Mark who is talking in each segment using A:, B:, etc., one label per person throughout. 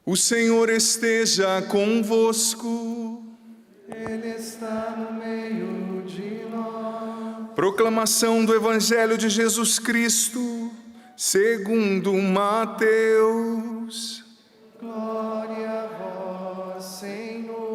A: O Senhor esteja convosco.
B: Ele está no meio de nós.
A: Proclamação do Evangelho de Jesus Cristo, segundo Mateus.
B: Glória a vós, Senhor.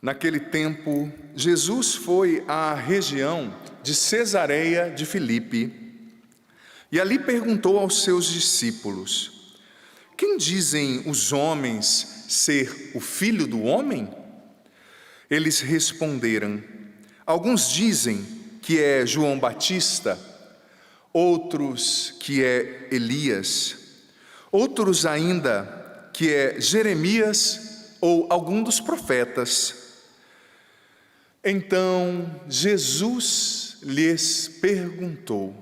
A: Naquele tempo, Jesus foi à região de Cesareia de Filipe e ali perguntou aos seus discípulos: quem dizem os homens ser o Filho do Homem? Eles responderam: alguns dizem que é João Batista, outros que é Elias, outros ainda que é Jeremias ou algum dos profetas. Então Jesus lhes perguntou: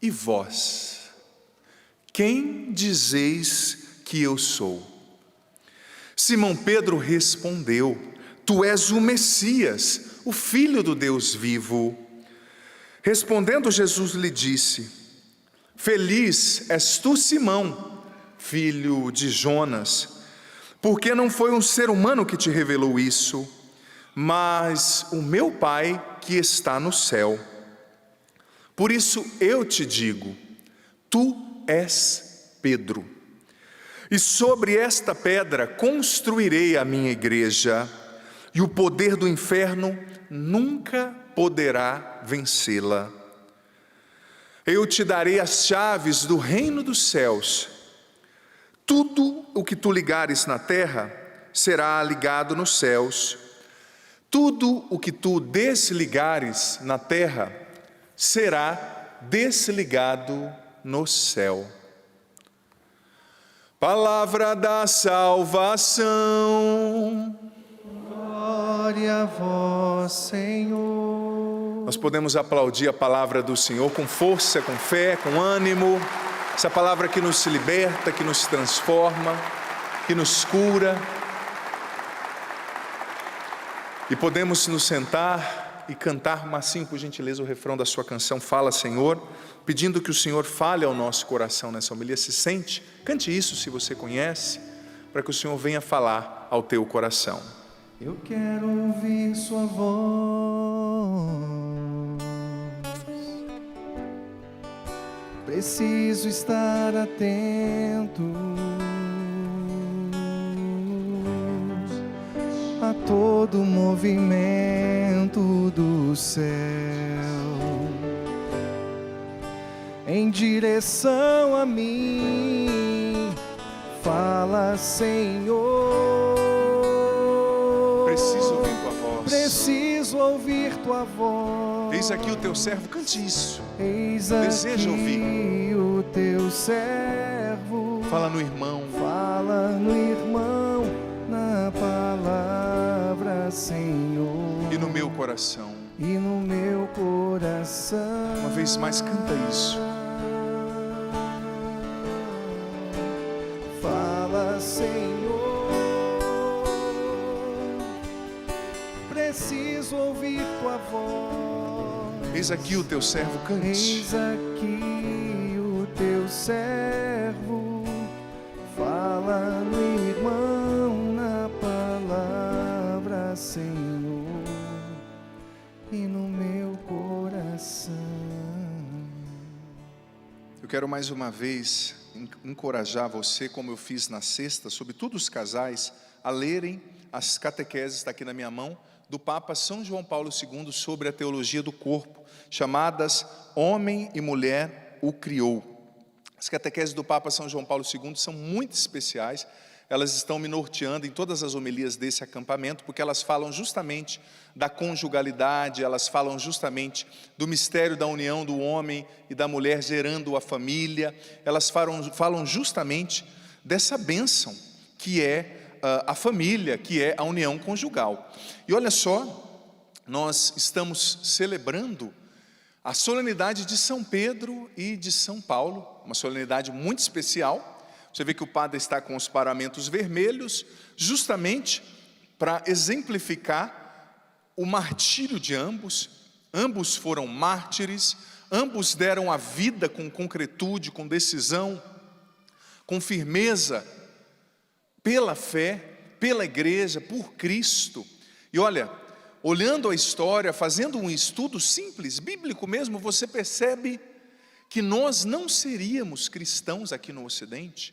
A: e vós, quem dizeis que eu sou? Simão Pedro respondeu: tu és o Messias, o Filho do Deus vivo. Respondendo Jesus lhe disse: feliz és tu, Simão, filho de Jonas, porque não foi um ser humano que te revelou isso, mas o meu Pai que está no céu. Por isso eu te digo: tu és Pedro, e sobre esta pedra construirei a minha igreja, e o poder do inferno nunca poderá vencê-la. Eu te darei as chaves do reino dos céus. Tudo o que tu ligares na terra será ligado nos céus. Tudo o que tu desligares na terra será desligado no céu. Palavra da salvação.
B: Glória a vós, Senhor.
A: Nós podemos aplaudir a palavra do Senhor com força, com fé, com ânimo. Essa palavra que nos liberta, que nos transforma, que nos cura. E podemos nos sentar e cantar, Marcinho, por gentileza, o refrão da sua canção Fala, Senhor, pedindo que o Senhor fale ao nosso coração nessa homilia. Se sente, cante isso se você conhece, para que o Senhor venha falar ao teu coração.
B: Eu quero ouvir sua voz. Preciso estar atento a todo movimento do céu, em direção a mim. Fala, Senhor.
A: Preciso ouvir tua voz.
B: Preciso ouvir tua voz.
A: Eis aqui o teu servo, cante isso.
B: Eis
A: Deseja
B: aqui o teu servo.
A: Fala no irmão.
B: Fala no irmão, na palavra, Senhor.
A: E no meu coração.
B: E no meu coração.
A: Uma vez mais, canta isso.
B: Fala, Senhor. Preciso ouvir tua voz.
A: Eis aqui o teu servo, cante.
B: Eis aqui o teu servo. Fala no irmão, na palavra, Senhor, e no meu coração.
A: Eu quero mais uma vez encorajar você, como eu fiz na sexta, sobretudo os casais, a lerem as catequeses, está aqui na minha mão, do Papa São João Paulo II sobre a teologia do corpo, chamadas Homem e Mulher o Criou. As catequeses do Papa São João Paulo II são muito especiais. Elas estão me norteando em todas as homilias desse acampamento, porque elas falam justamente da conjugalidade, elas falam justamente do mistério da união do homem e da mulher gerando a família, elas falam justamente dessa bênção que é a família, que é a união conjugal. E olha só, nós estamos celebrando a solenidade de São Pedro e de São Paulo, uma solenidade muito especial. Você vê que o padre está com os paramentos vermelhos, justamente para exemplificar o martírio de ambos. Ambos foram mártires, ambos deram a vida com concretude, com decisão, com firmeza, pela fé, pela igreja, por Cristo. E olha, olhando a história, fazendo um estudo simples, bíblico mesmo, você percebe que nós não seríamos cristãos aqui no Ocidente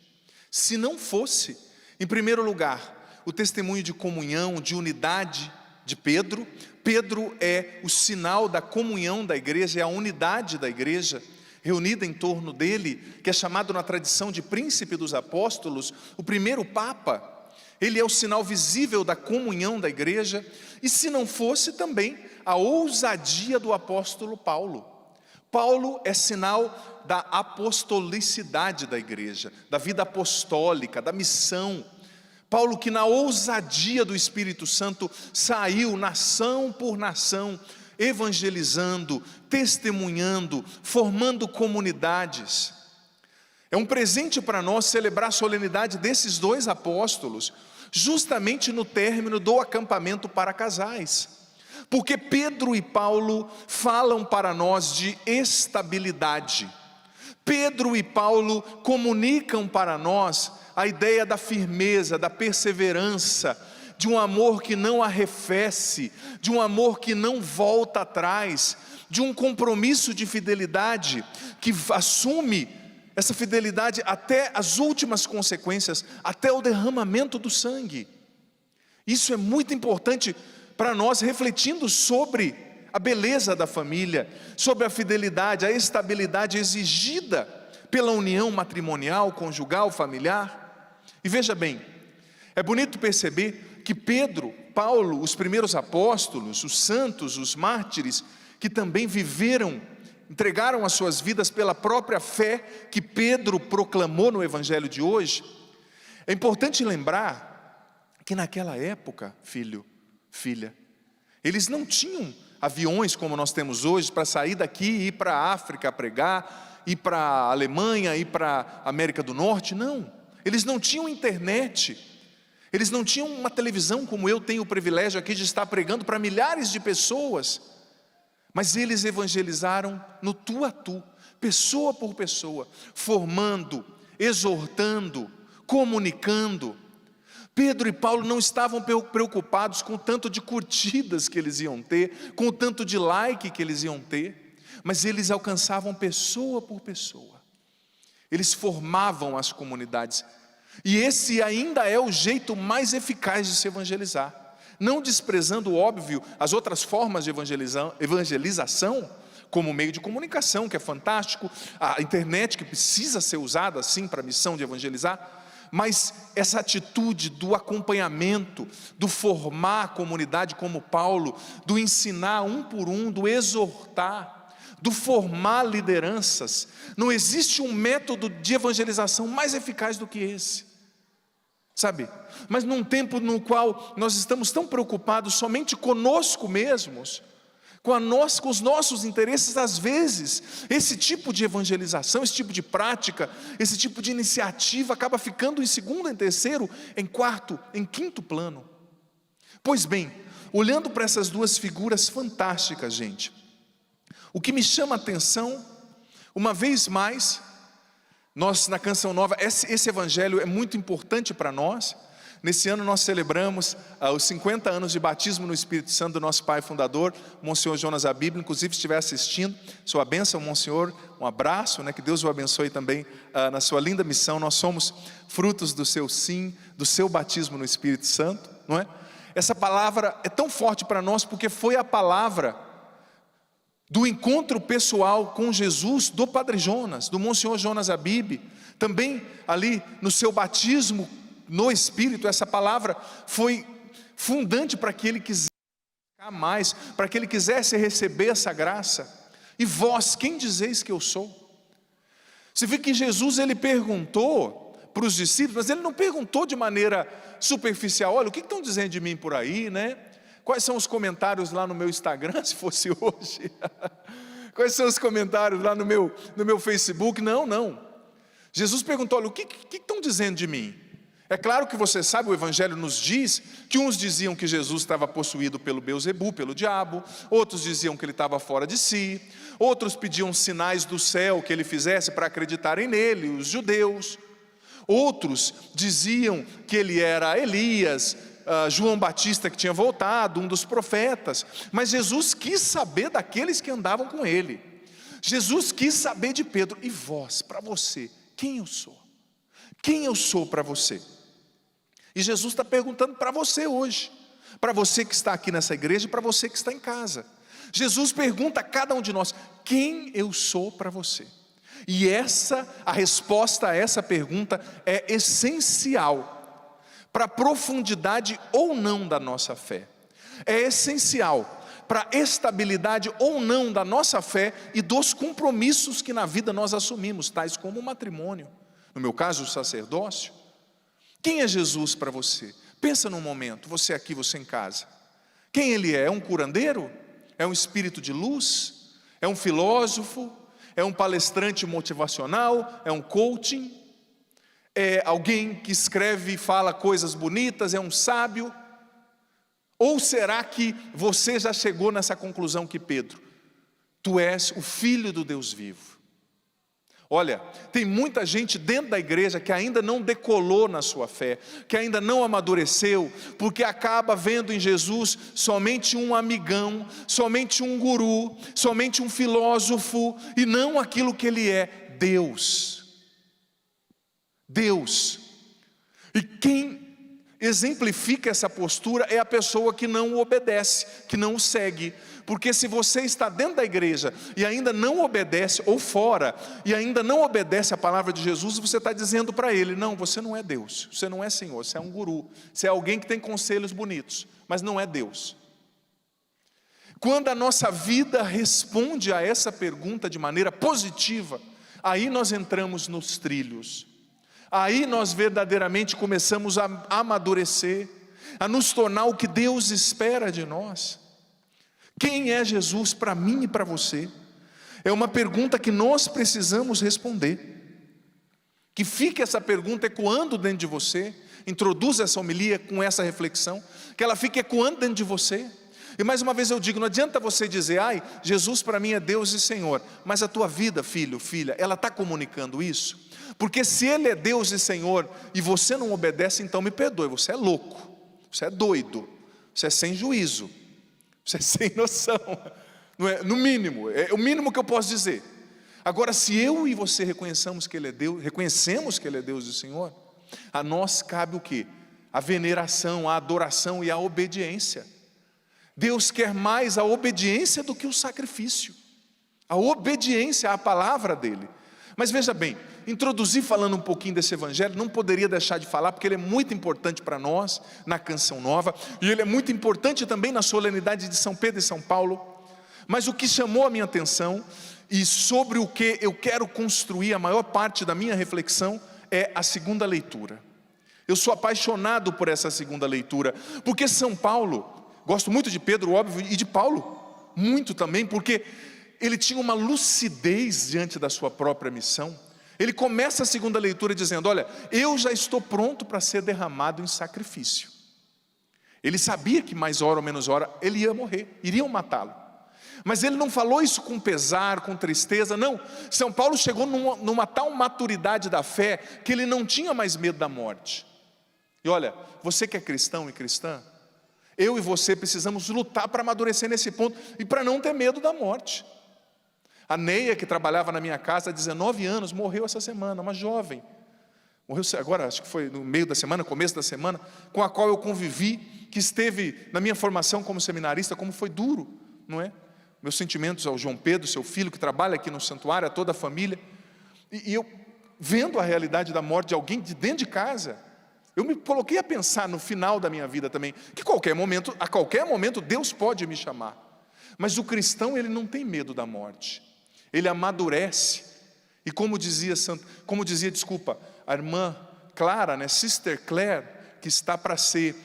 A: se não fosse, em primeiro lugar, o testemunho de comunhão, de unidade de Pedro. Pedro é o sinal da comunhão da igreja, é a unidade da igreja reunida em torno dele, que é chamado na tradição de príncipe dos apóstolos, o primeiro papa. Ele é o sinal visível da comunhão da igreja, e se não fosse também a ousadia do apóstolo Paulo. Paulo é sinal da apostolicidade da igreja, da vida apostólica, da missão. Paulo que na ousadia do Espírito Santo saiu nação por nação, evangelizando, testemunhando, formando comunidades. É um presente para nós celebrar a solenidade desses dois apóstolos, justamente no término do acampamento para casais, porque Pedro e Paulo falam para nós de estabilidade. Pedro e Paulo comunicam para nós a ideia da firmeza, da perseverança, de um amor que não arrefece, de um amor que não volta atrás, de um compromisso de fidelidade que assume essa fidelidade até as últimas consequências, até o derramamento do sangue. Isso é muito importante para nós, refletindo sobre a beleza da família, sobre a fidelidade, a estabilidade exigida pela união matrimonial, conjugal, familiar. E veja bem, é bonito perceber que Pedro, Paulo, os primeiros apóstolos, os santos, os mártires, que também viveram, entregaram as suas vidas pela própria fé que Pedro proclamou no evangelho de hoje. É importante lembrar que naquela época, filho, filha, eles não tinham aviões como nós temos hoje para sair daqui e ir para a África pregar, ir para a Alemanha, ir para a América do Norte, não. Eles não tinham internet, eles não tinham uma televisão como eu tenho o privilégio aqui de estar pregando para milhares de pessoas. Mas eles evangelizaram no tu a tu, pessoa por pessoa, formando, exortando, comunicando. Pedro e Paulo não estavam preocupados com o tanto de curtidas que eles iam ter, com o tanto de like que eles iam ter, mas eles alcançavam pessoa por pessoa. Eles formavam as comunidades. E esse ainda é o jeito mais eficaz de se evangelizar. Não desprezando, óbvio, as outras formas de evangelização, como meio de comunicação, que é fantástico, a internet que precisa ser usada assim para a missão de evangelizar, mas essa atitude do acompanhamento, do formar a comunidade como Paulo, do ensinar um por um, do exortar, do formar lideranças. Não existe um método de evangelização mais eficaz do que esse. Sabe, mas num tempo no qual nós estamos tão preocupados somente conosco mesmos, com os nossos interesses, às vezes, esse tipo de evangelização, esse tipo de prática, esse tipo de iniciativa acaba ficando em segundo, em terceiro, em quarto, em quinto plano. Pois bem, olhando para essas duas figuras fantásticas, gente, o que me chama a atenção, uma vez mais, nós na Canção Nova, esse evangelho é muito importante para nós. Nesse ano nós celebramos os 50 anos de batismo no Espírito Santo do nosso pai fundador, Monsenhor Jonas Abíbio. Inclusive, se estiver assistindo, sua bênção, Monsenhor, um abraço, que Deus o abençoe também na sua linda missão. Nós somos frutos do seu sim, do seu batismo no Espírito Santo, não é? Essa palavra é tão forte para nós porque foi a palavra do encontro pessoal com Jesus do Padre Jonas, do Monsenhor Jonas Abíbio. Também ali no seu batismo no Espírito, essa palavra foi fundante para que ele quisesse ficar mais, para que ele quisesse receber essa graça. E vós, quem dizeis que eu sou? Você vê que Jesus, ele perguntou para os discípulos, mas ele não perguntou de maneira superficial. Olha, o que estão dizendo de mim por aí, né? Quais são os comentários lá no meu Instagram, se fosse hoje? Quais são os comentários lá no meu Facebook? Não. Jesus perguntou: olha, o que estão dizendo de mim? É claro que você sabe, o Evangelho nos diz que uns diziam que Jesus estava possuído pelo Beelzebu, pelo diabo, outros diziam que ele estava fora de si, outros pediam sinais do céu que ele fizesse para acreditarem nele, os judeus. Outros diziam que ele era Elias, João Batista que tinha voltado, um dos profetas. Mas Jesus quis saber daqueles que andavam com ele. Jesus quis saber de Pedro: e vós, para você, quem eu sou? Quem eu sou para você? E Jesus está perguntando para você hoje, para você que está aqui nessa igreja e para você que está em casa. Jesus pergunta a cada um de nós: quem eu sou para você? E a resposta a essa pergunta é essencial para a profundidade ou não da nossa fé. É essencial para a estabilidade ou não da nossa fé e dos compromissos que na vida nós assumimos, tais como o matrimônio, no meu caso o sacerdócio. Quem é Jesus para você? Pensa num momento, você aqui, você em casa. Quem ele é? É um curandeiro? É um espírito de luz? É um filósofo? É um palestrante motivacional? É um coaching? É alguém que escreve e fala coisas bonitas? É um sábio? Ou será que você já chegou nessa conclusão que Pedro: tu és o Filho do Deus vivo? Olha, tem muita gente dentro da igreja que ainda não decolou na sua fé, que ainda não amadureceu, porque acaba vendo em Jesus somente um amigão, somente um guru, somente um filósofo, e não aquilo que ele é: Deus. Deus. E quem exemplifica essa postura é a pessoa que não o obedece, que não o segue. Porque se você está dentro da igreja e ainda não obedece, ou fora, e ainda não obedece a palavra de Jesus, você está dizendo para ele: não, você não é Deus, você não é Senhor, você é um guru, você é alguém que tem conselhos bonitos, mas não é Deus. Quando a nossa vida responde a essa pergunta de maneira positiva, aí nós entramos nos trilhos, aí nós verdadeiramente começamos a amadurecer, a nos tornar o que Deus espera de nós. Quem é Jesus para mim e para você? É uma pergunta que nós precisamos responder. Que fique essa pergunta ecoando dentro de você. Introduza essa homilia com essa reflexão, que ela fique ecoando dentro de você. E mais uma vez eu digo, não adianta você dizer: ai, Jesus para mim é Deus e Senhor, mas a tua vida, filho, filha, ela está comunicando isso? Porque se Ele é Deus e Senhor e você não obedece, então me perdoe, você é louco, você é doido, você é sem juízo, você é sem noção, não é? No mínimo, é o mínimo que eu posso dizer. Agora, se eu e você reconhecemos que Ele é Deus e Senhor, a nós cabe o quê? A veneração, a adoração e a obediência. Deus quer mais a obediência do que o sacrifício, a obediência à palavra dEle. Mas veja bem, introduzir falando um pouquinho desse evangelho, não poderia deixar de falar, porque ele é muito importante para nós, na Canção Nova, e ele é muito importante também na solenidade de São Pedro e São Paulo. Mas o que chamou a minha atenção, e sobre o que eu quero construir a maior parte da minha reflexão, é a segunda leitura. Eu sou apaixonado por essa segunda leitura, porque São Paulo, gosto muito de Pedro, óbvio, e de Paulo, muito também, porque ele tinha uma lucidez diante da sua própria missão. Ele começa a segunda leitura dizendo: olha, eu já estou pronto para ser derramado em sacrifício. Ele sabia que mais hora ou menos hora ele ia morrer, iriam matá-lo. Mas ele não falou isso com pesar, com tristeza, não. São Paulo chegou numa tal maturidade da fé, que ele não tinha mais medo da morte. E olha, você que é cristão e cristã, eu e você precisamos lutar para amadurecer nesse ponto, e para não ter medo da morte. A Neia, que trabalhava na minha casa há 19 anos, morreu essa semana, uma jovem. Morreu agora, acho que foi no meio da semana, começo da semana, com a qual eu convivi, que esteve na minha formação como seminarista, como foi duro, não é? Meus sentimentos ao João Pedro, seu filho, que trabalha aqui no santuário, a toda a família. E eu, vendo a realidade da morte de alguém de dentro de casa, eu me coloquei a pensar no final da minha vida também, que a qualquer momento Deus pode me chamar. Mas o cristão, ele não tem medo da morte. Ele amadurece, e como dizia a irmã Clara, né, Sister Claire, que está para ser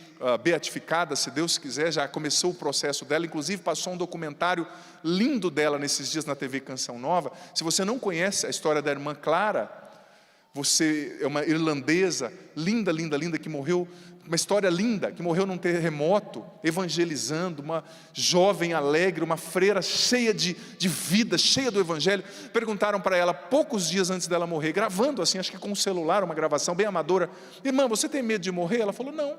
A: beatificada, se Deus quiser, já começou o processo dela, inclusive passou um documentário lindo dela nesses dias na TV Canção Nova. Se você não conhece a história da irmã Clara, você é uma irlandesa, linda, linda, linda, que morreu, uma história linda, que morreu num terremoto, evangelizando, uma jovem alegre, uma freira cheia de vida, cheia do evangelho. Perguntaram para ela, poucos dias antes dela morrer, gravando assim, acho que com um celular, uma gravação bem amadora: irmã, você tem medo de morrer? Ela falou: não,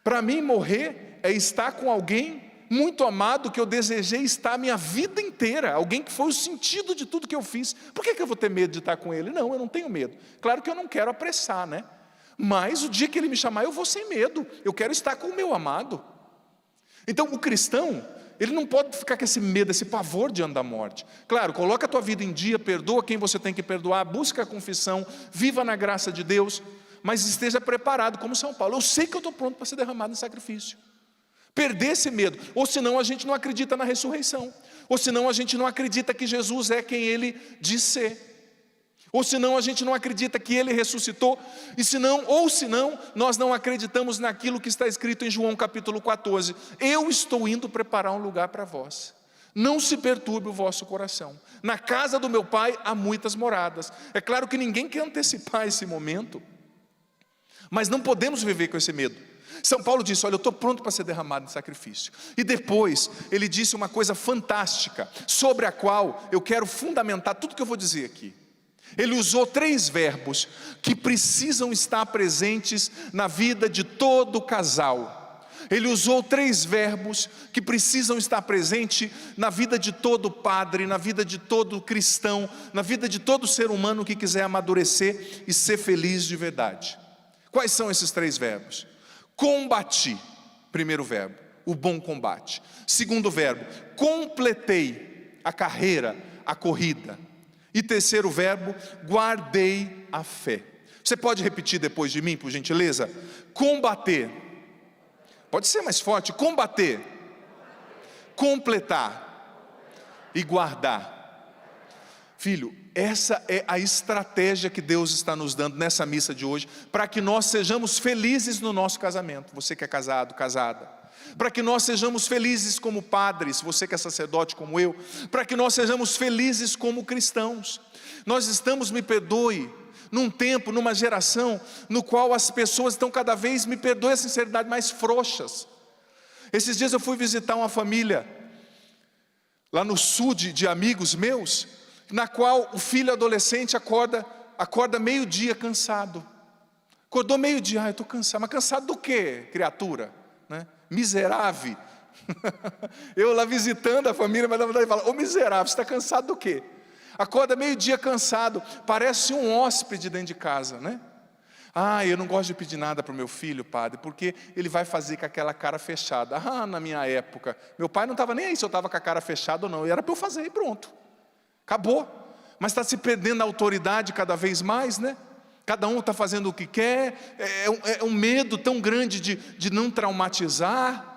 A: para mim morrer é estar com alguém muito amado, que eu desejei estar a minha vida inteira, alguém que foi o sentido de tudo que eu fiz. Por que eu vou ter medo de estar com ele? Não, eu não tenho medo. Claro que eu não quero apressar, né? Mas o dia que ele me chamar, eu vou sem medo. Eu quero estar com o meu amado. Então o cristão, ele não pode ficar com esse medo, esse pavor diante da morte. Claro, coloca a tua vida em dia, perdoa quem você tem que perdoar, busca a confissão, viva na graça de Deus, mas esteja preparado como São Paulo. Eu sei que eu estou pronto para ser derramado em sacrifício. Perder esse medo, ou senão a gente não acredita na ressurreição, ou senão a gente não acredita que Jesus é quem Ele diz ser, ou senão a gente não acredita que Ele ressuscitou, ou senão nós não acreditamos naquilo que está escrito em João capítulo 14: eu estou indo preparar um lugar para vós, não se perturbe o vosso coração, na casa do meu Pai há muitas moradas. É claro que ninguém quer antecipar esse momento, mas não podemos viver com esse medo. São Paulo disse: olha, eu estou pronto para ser derramado em sacrifício. E depois ele disse uma coisa fantástica, sobre a qual eu quero fundamentar tudo que eu vou dizer aqui. Ele usou 3 verbos que precisam estar presentes na vida de todo casal. Ele usou 3 verbos que precisam estar presentes na vida de todo padre, na vida de todo cristão, na vida de todo ser humano que quiser amadurecer e ser feliz de verdade. Quais são esses 3 verbos? Combati, primeiro verbo, o bom combate. Segundo verbo, completei a carreira, a corrida. E terceiro verbo, guardei a fé. Você pode repetir depois de mim, por gentileza? Combater. Pode ser mais forte. Combater, completar e guardar. Filho, essa é a estratégia que Deus está nos dando nessa missa de hoje, para que nós sejamos felizes no nosso casamento. Você que é casado, casada. Para que nós sejamos felizes como padres, você que é sacerdote como eu. Para que nós sejamos felizes como cristãos. Nós estamos, me perdoe, num tempo, numa geração, no qual as pessoas estão cada vez, me perdoe a sinceridade, mais frouxas. Esses dias eu fui visitar uma família, lá no sul de amigos meus, na qual o filho adolescente acorda meio-dia cansado. Acordou meio-dia, eu estou cansado. Mas cansado do quê, criatura? Né? Miserável. Eu lá visitando a família, mas na verdade fala: ô miserável, você está cansado do quê? Acorda meio-dia cansado, parece um hóspede dentro de casa, né? Eu não gosto de pedir nada para o meu filho, padre, porque ele vai fazer com aquela cara fechada. Na minha época, meu pai não estava nem aí se eu estava com a cara fechada ou não, era para eu fazer e pronto. Acabou. Mas está se perdendo a autoridade cada vez mais, né? Cada um está fazendo o que quer. É um medo tão grande de não traumatizar.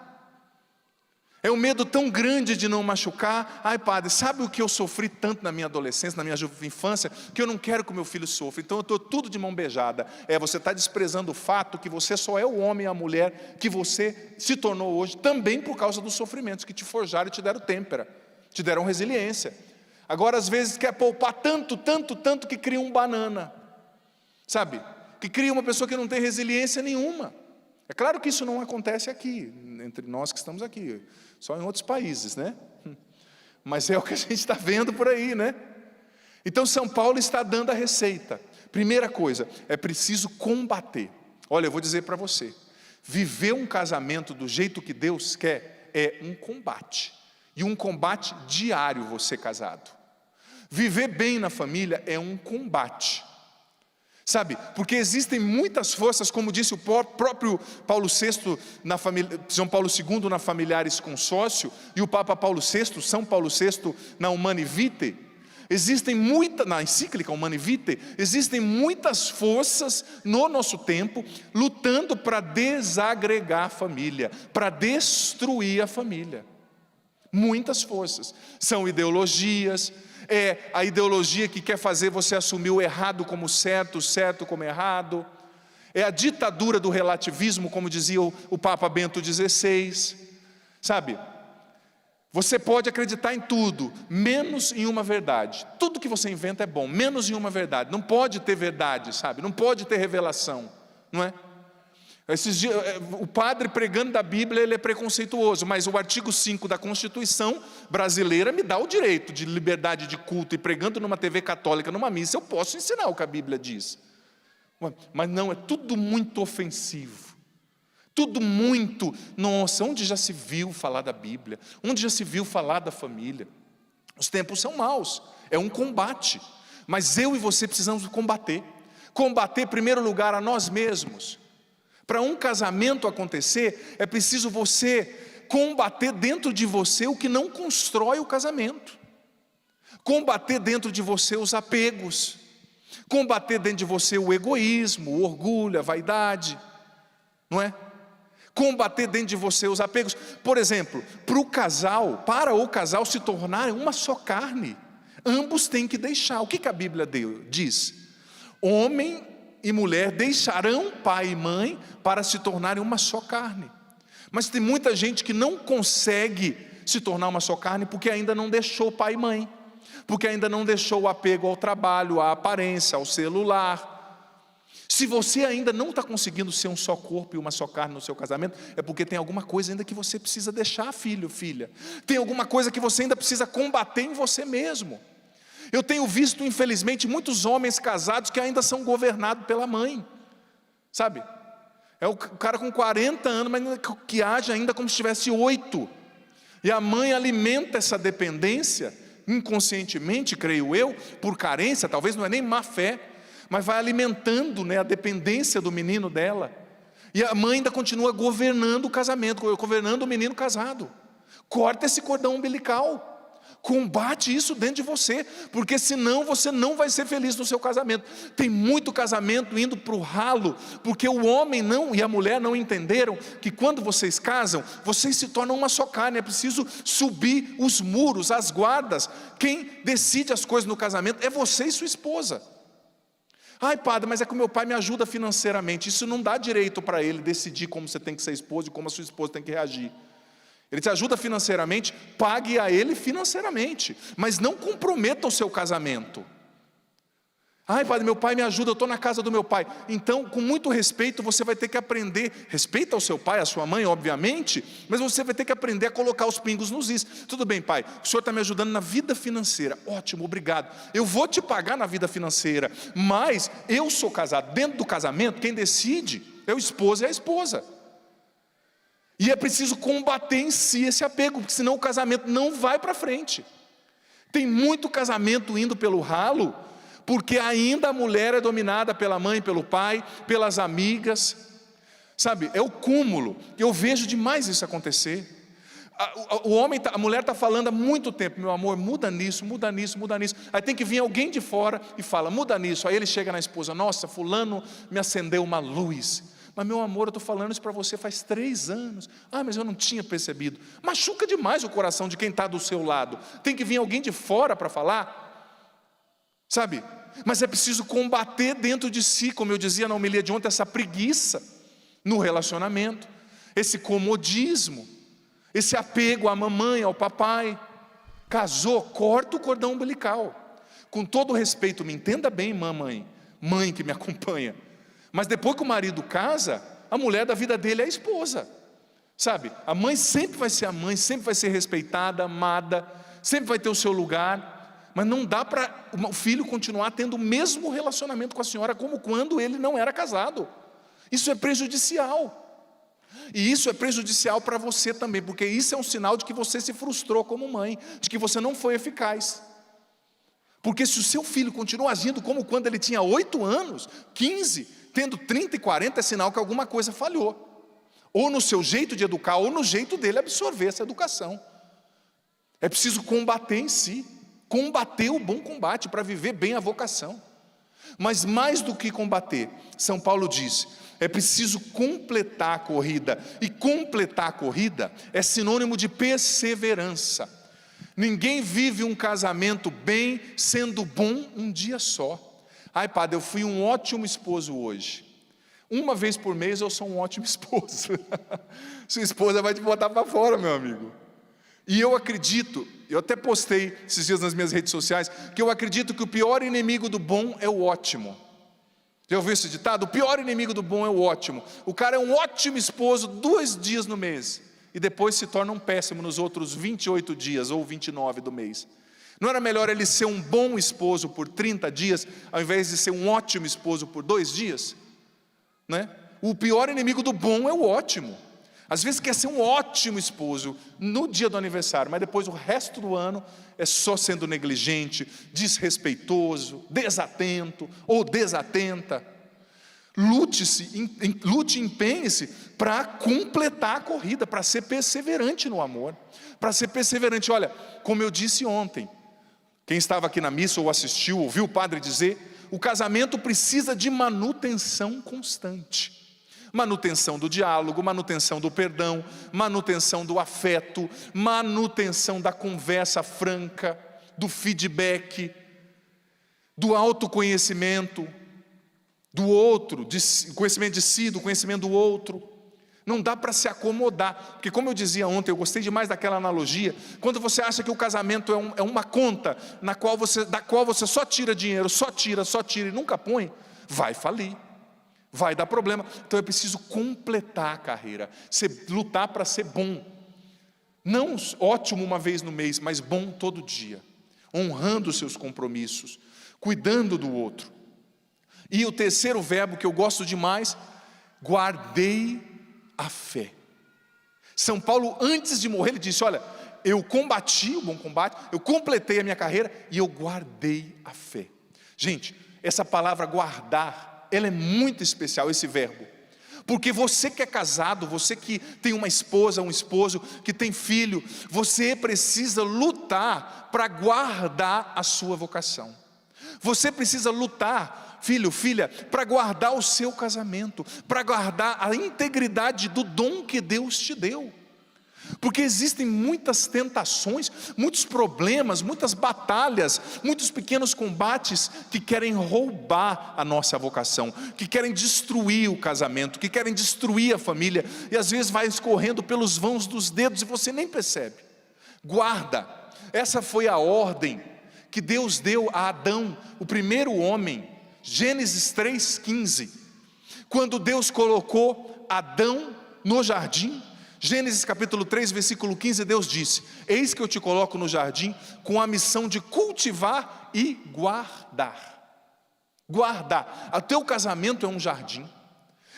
A: É um medo tão grande de não machucar. Padre, sabe o que eu sofri tanto na minha adolescência, na minha infância, que eu não quero que o meu filho sofra. Então eu estou tudo de mão beijada. Você está desprezando o fato que você só é o homem e a mulher que você se tornou hoje, também por causa dos sofrimentos que te forjaram e te deram têmpera, te deram resiliência. Agora às vezes quer poupar tanto que cria um banana, sabe? Que cria uma pessoa que não tem resiliência nenhuma. É claro que isso não acontece aqui, entre nós que estamos aqui, só em outros países, né? Mas é o que a gente está vendo por aí, né? Então São Paulo está dando a receita. Primeira coisa, é preciso combater. Olha, eu vou dizer para você, viver um casamento do jeito que Deus quer é um combate. E um combate diário, você casado. Viver bem na família é um combate. Sabe, porque existem muitas forças, como disse o próprio Paulo VI, João Paulo II na Familiares Consórcio, e o Papa Paulo VI, São Paulo VI na Humanae Vitae, na encíclica Humanae Vitae, existem muitas forças no nosso tempo, lutando para desagregar a família, para destruir a família. Muitas forças, são ideologias, a ideologia que quer fazer você assumir o errado como certo, o certo como errado, É a ditadura do relativismo, como dizia o Papa Bento XVI, sabe? Você pode acreditar em tudo, menos em uma verdade. Tudo que você inventa é bom, menos em uma verdade. Não pode ter verdade, sabe? Não pode ter revelação, não é? Esses dias, o padre pregando da Bíblia, ele é preconceituoso, mas o artigo 5 da Constituição brasileira me dá o direito de liberdade de culto, e pregando numa TV católica, numa missa, eu posso ensinar o que a Bíblia diz. Mas não, é tudo muito ofensivo. Tudo muito, nossa, onde já se viu falar da Bíblia? Onde já se viu falar da família? Os tempos são maus, é um combate. Mas eu e você precisamos combater. Combater, em primeiro lugar, a nós mesmos. Para um casamento acontecer, é preciso você combater dentro de você o que não constrói o casamento. Combater dentro de você os apegos. Combater dentro de você o egoísmo, o orgulho, a vaidade. Não é? Combater dentro de você os apegos. Por exemplo, para o casal se tornarem uma só carne, ambos têm que deixar. O que a Bíblia diz? Homem e mulher deixarão pai e mãe para se tornarem uma só carne. Mas tem muita gente que não consegue se tornar uma só carne porque ainda não deixou pai e mãe, porque ainda não deixou o apego ao trabalho, à aparência, ao celular. Se você ainda não está conseguindo ser um só corpo e uma só carne no seu casamento, é porque tem alguma coisa ainda que você precisa deixar, filho, filha. Tem alguma coisa que você ainda precisa combater em você mesmo. Eu tenho visto, infelizmente, muitos homens casados que ainda são governados pela mãe, sabe? É o cara com 40 anos, mas que age ainda como se tivesse 8. E a mãe alimenta essa dependência, inconscientemente, creio eu, por carência, talvez não é nem má fé, mas vai alimentando, né, a dependência do menino dela. E a mãe ainda continua governando o casamento, governando o menino casado. Corta esse cordão umbilical. Combate isso dentro de você, porque senão você não vai ser feliz no seu casamento. Tem muito casamento indo para o ralo, porque o homem e a mulher não entenderam que quando vocês casam, vocês se tornam uma só carne. É preciso subir os muros, as guardas. Quem decide as coisas no casamento é você e sua esposa. Ai, padre, mas é que o meu pai me ajuda financeiramente. Isso não dá direito para ele decidir como você tem que ser esposa e como a sua esposa tem que reagir. Ele te ajuda financeiramente, pague a ele financeiramente, mas não comprometa o seu casamento. Ai, padre, meu pai me ajuda, eu estou na casa do meu pai. Então, com muito respeito, você vai ter que aprender. Respeita o seu pai, a sua mãe, obviamente, mas você vai ter que aprender a colocar os pingos nos is. Tudo bem, pai, o senhor está me ajudando na vida financeira. Ótimo, obrigado. Eu vou te pagar na vida financeira, mas eu sou casado. Dentro do casamento, quem decide é o esposo e a esposa. E é preciso combater em si esse apego, porque senão o casamento não vai para frente. Tem muito casamento indo pelo ralo, porque ainda a mulher é dominada pela mãe, pelo pai, pelas amigas, sabe? É o cúmulo. Eu vejo demais isso acontecer. A mulher está falando há muito tempo: meu amor, muda nisso, muda nisso, muda nisso. Aí tem que vir alguém de fora e fala: muda nisso. Aí ele chega na esposa: nossa, fulano me acendeu uma luz. Mas meu amor, eu estou falando isso para você faz 3 anos. Ah, mas eu não tinha percebido. Machuca demais o coração de quem está do seu lado. Tem que vir alguém de fora para falar, sabe? Mas é preciso combater dentro de si, como eu dizia na homilia de ontem, essa preguiça no relacionamento, esse comodismo, esse apego à mamãe, ao papai. Casou, corta o cordão umbilical. Com todo respeito, me entenda bem, mamãe, mãe que me acompanha, mas depois que o marido casa, a mulher da vida dele é a esposa, sabe? A mãe sempre vai ser a mãe, sempre vai ser respeitada, amada, sempre vai ter o seu lugar, mas não dá para o filho continuar tendo o mesmo relacionamento com a senhora como quando ele não era casado. Isso é prejudicial, e isso é prejudicial para você também, porque isso é um sinal de que você se frustrou como mãe, de que você não foi eficaz. Porque se o seu filho continua agindo como quando ele tinha 8 anos, 15, tendo 30 e 40, é sinal que alguma coisa falhou, ou no seu jeito de educar, ou no jeito dele absorver essa educação. É preciso combater em si, combater o bom combate, para viver bem a vocação. Mas mais do que combater, São Paulo diz, é preciso completar a corrida, e completar a corrida é sinônimo de perseverança. Ninguém vive um casamento bem, sendo bom um dia só. Ai, padre, eu fui um ótimo esposo hoje. Uma vez por mês eu sou um ótimo esposo. Sua esposa vai te botar para fora, meu amigo. E eu acredito, eu até postei esses dias nas minhas redes sociais, que eu acredito que o pior inimigo do bom é o ótimo. Já ouviu esse ditado? O pior inimigo do bom é o ótimo. O cara é um ótimo esposo 2 dias no mês, e depois se torna um péssimo nos outros 28 dias ou 29 do mês. Não era melhor ele ser um bom esposo por 30 dias, ao invés de ser um ótimo esposo por 2 dias? Né? O pior inimigo do bom é o ótimo. Às vezes quer ser um ótimo esposo no dia do aniversário, mas depois o resto do ano é só sendo negligente, desrespeitoso, desatento ou desatenta. Lute e empenhe-se para completar a corrida, para ser perseverante no amor, para ser perseverante. Olha, como eu disse ontem, quem estava aqui na missa ou assistiu, ouviu o padre dizer, o casamento precisa de manutenção constante. Manutenção do diálogo, manutenção do perdão, manutenção do afeto, manutenção da conversa franca, do feedback, do autoconhecimento do outro, conhecimento de si, do conhecimento do outro. Não dá para se acomodar, porque como eu dizia ontem, eu gostei demais daquela analogia, quando você acha que o casamento é uma conta da qual você só tira dinheiro, só tira e nunca põe, vai falir. Vai dar problema. Então é preciso completar a carreira, lutar para ser bom, não ótimo uma vez no mês, mas bom todo dia, honrando os seus compromissos, cuidando do outro. E o terceiro verbo que eu gosto demais, guardei a fé. São Paulo, antes de morrer, ele disse, olha, eu combati o bom combate, eu completei a minha carreira e eu guardei a fé. Gente, essa palavra guardar, ela é muito especial, esse verbo, porque você que é casado, você que tem uma esposa, um esposo, que tem filho, você precisa lutar para guardar a sua vocação. Você precisa lutar, filho, filha, para guardar o seu casamento, para guardar a integridade do dom que Deus te deu. Porque existem muitas tentações, muitos problemas, muitas batalhas, muitos pequenos combates que querem roubar a nossa vocação, que querem destruir o casamento, que querem destruir a família, e às vezes vai escorrendo pelos vãos dos dedos e você nem percebe. Guarda, essa foi a ordem que Deus deu a Adão, o primeiro homem, Gênesis 3,15, quando Deus colocou Adão no jardim. Gênesis capítulo 3, versículo 15, Deus disse, eis que eu te coloco no jardim com a missão de cultivar e guardar. Guardar. O teu casamento é um jardim,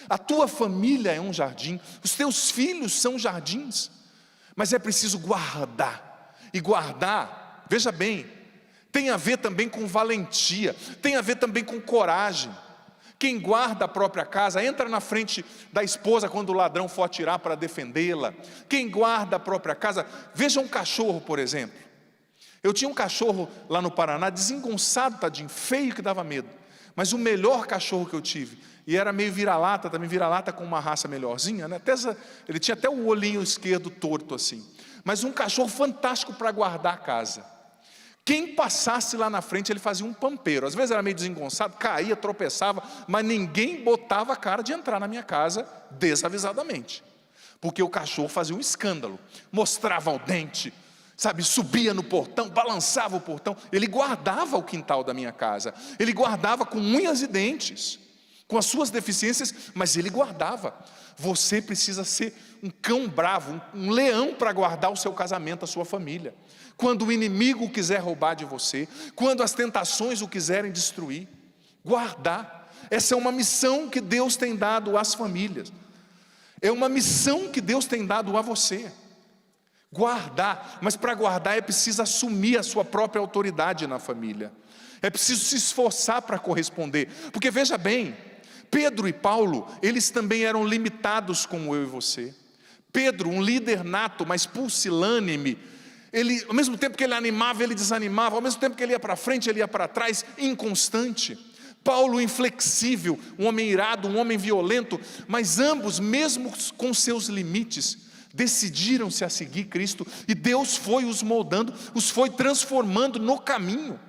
A: a tua família é um jardim, os teus filhos são jardins, mas é preciso guardar. E guardar, veja bem, tem a ver também com valentia, tem a ver também com coragem. Quem guarda a própria casa, entra na frente da esposa quando o ladrão for atirar para defendê-la. Quem guarda a própria casa, veja um cachorro, por exemplo. Eu tinha um cachorro lá no Paraná, desengonçado, tadinho, feio que dava medo. Mas o melhor cachorro que eu tive, e era meio vira-lata, também vira-lata com uma raça melhorzinha, né? Ele tinha até o olhinho esquerdo torto assim. Mas um cachorro fantástico para guardar a casa. Quem passasse lá na frente, ele fazia um pampeiro. Às vezes era meio desengonçado, caía, tropeçava, mas ninguém botava a cara de entrar na minha casa desavisadamente. Porque o cachorro fazia um escândalo, mostrava o dente, sabe, subia no portão, balançava o portão. Ele guardava o quintal da minha casa, ele guardava com unhas e dentes, com as suas deficiências, mas ele guardava. Você precisa ser um cão bravo, um leão para guardar o seu casamento, a sua família. Quando o inimigo quiser roubar de você, quando as tentações o quiserem destruir, guardar. Essa é uma missão que Deus tem dado às famílias, é uma missão que Deus tem dado a você. Guardar, mas para guardar é preciso assumir a sua própria autoridade na família, é preciso se esforçar para corresponder, porque veja bem, Pedro e Paulo, eles também eram limitados como eu e você. Pedro, um líder nato, mas pusilânime, ele, ao mesmo tempo que ele animava, ele desanimava, ao mesmo tempo que ele ia para frente, ele ia para trás, inconstante. Paulo, inflexível, um homem irado, um homem violento, mas ambos, mesmo com seus limites, decidiram-se a seguir Cristo, e Deus foi os moldando, os foi transformando no caminho,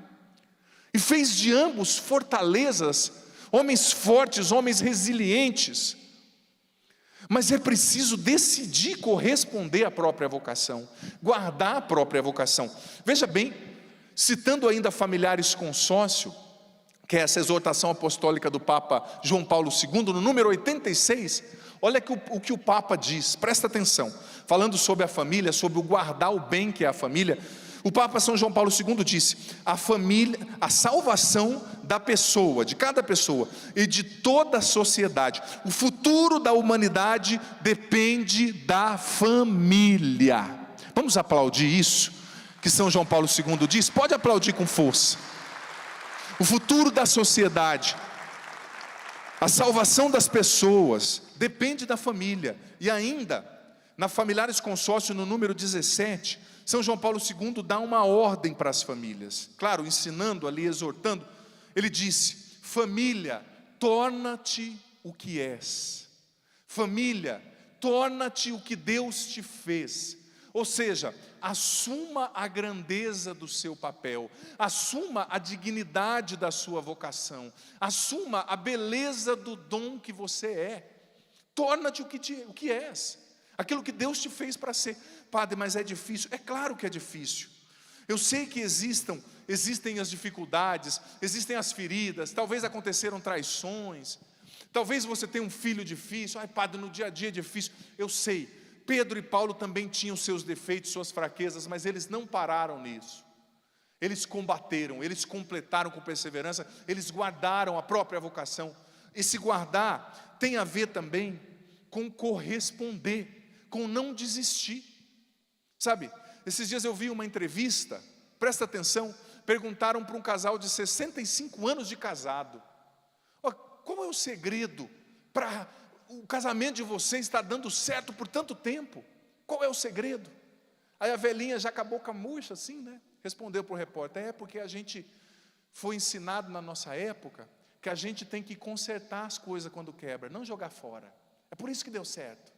A: e fez de ambos fortalezas, homens fortes, homens resilientes. Mas é preciso decidir corresponder à própria vocação, guardar a própria vocação. Veja bem, citando ainda Familiares Consórcio, que é essa exortação apostólica do Papa João Paulo II, no número 86, olha o que o Papa diz, presta atenção, falando sobre a família, sobre o guardar o bem que é a família. O Papa São João Paulo II disse: a família, a salvação da pessoa, de cada pessoa e de toda a sociedade, o futuro da humanidade depende da família. Vamos aplaudir isso que São João Paulo II diz? Pode aplaudir com força. O futuro da sociedade, a salvação das pessoas depende da família. E ainda, na Familiares Consórcio, no número 17, São João Paulo II dá uma ordem para as famílias, claro, ensinando ali, exortando. Ele disse: família, torna-te o que és. Família, torna-te o que Deus te fez. Ou seja, assuma a grandeza do seu papel, assuma a dignidade da sua vocação, assuma a beleza do dom que você é. Torna-te o que és, aquilo que Deus te fez para ser. Padre, mas é difícil. É claro que é difícil. Eu sei que existem as dificuldades, existem as feridas, talvez aconteceram traições, talvez você tenha um filho difícil. Ai, padre, no dia a dia é difícil. Eu sei, Pedro e Paulo também tinham seus defeitos, suas fraquezas, mas eles não pararam nisso. Eles combateram, eles completaram com perseverança, eles guardaram a própria vocação. Esse guardar tem a ver também com corresponder, com não desistir. Sabe, esses dias eu vi uma entrevista, presta atenção, perguntaram para um casal de 65 anos de casado: qual é o segredo para o casamento de vocês estar dando certo por tanto tempo? Qual é o segredo? Aí a velhinha, já com a boca murcha assim, né, respondeu para o repórter: é porque a gente foi ensinado na nossa época que a gente tem que consertar as coisas quando quebra, não jogar fora. É por isso que deu certo.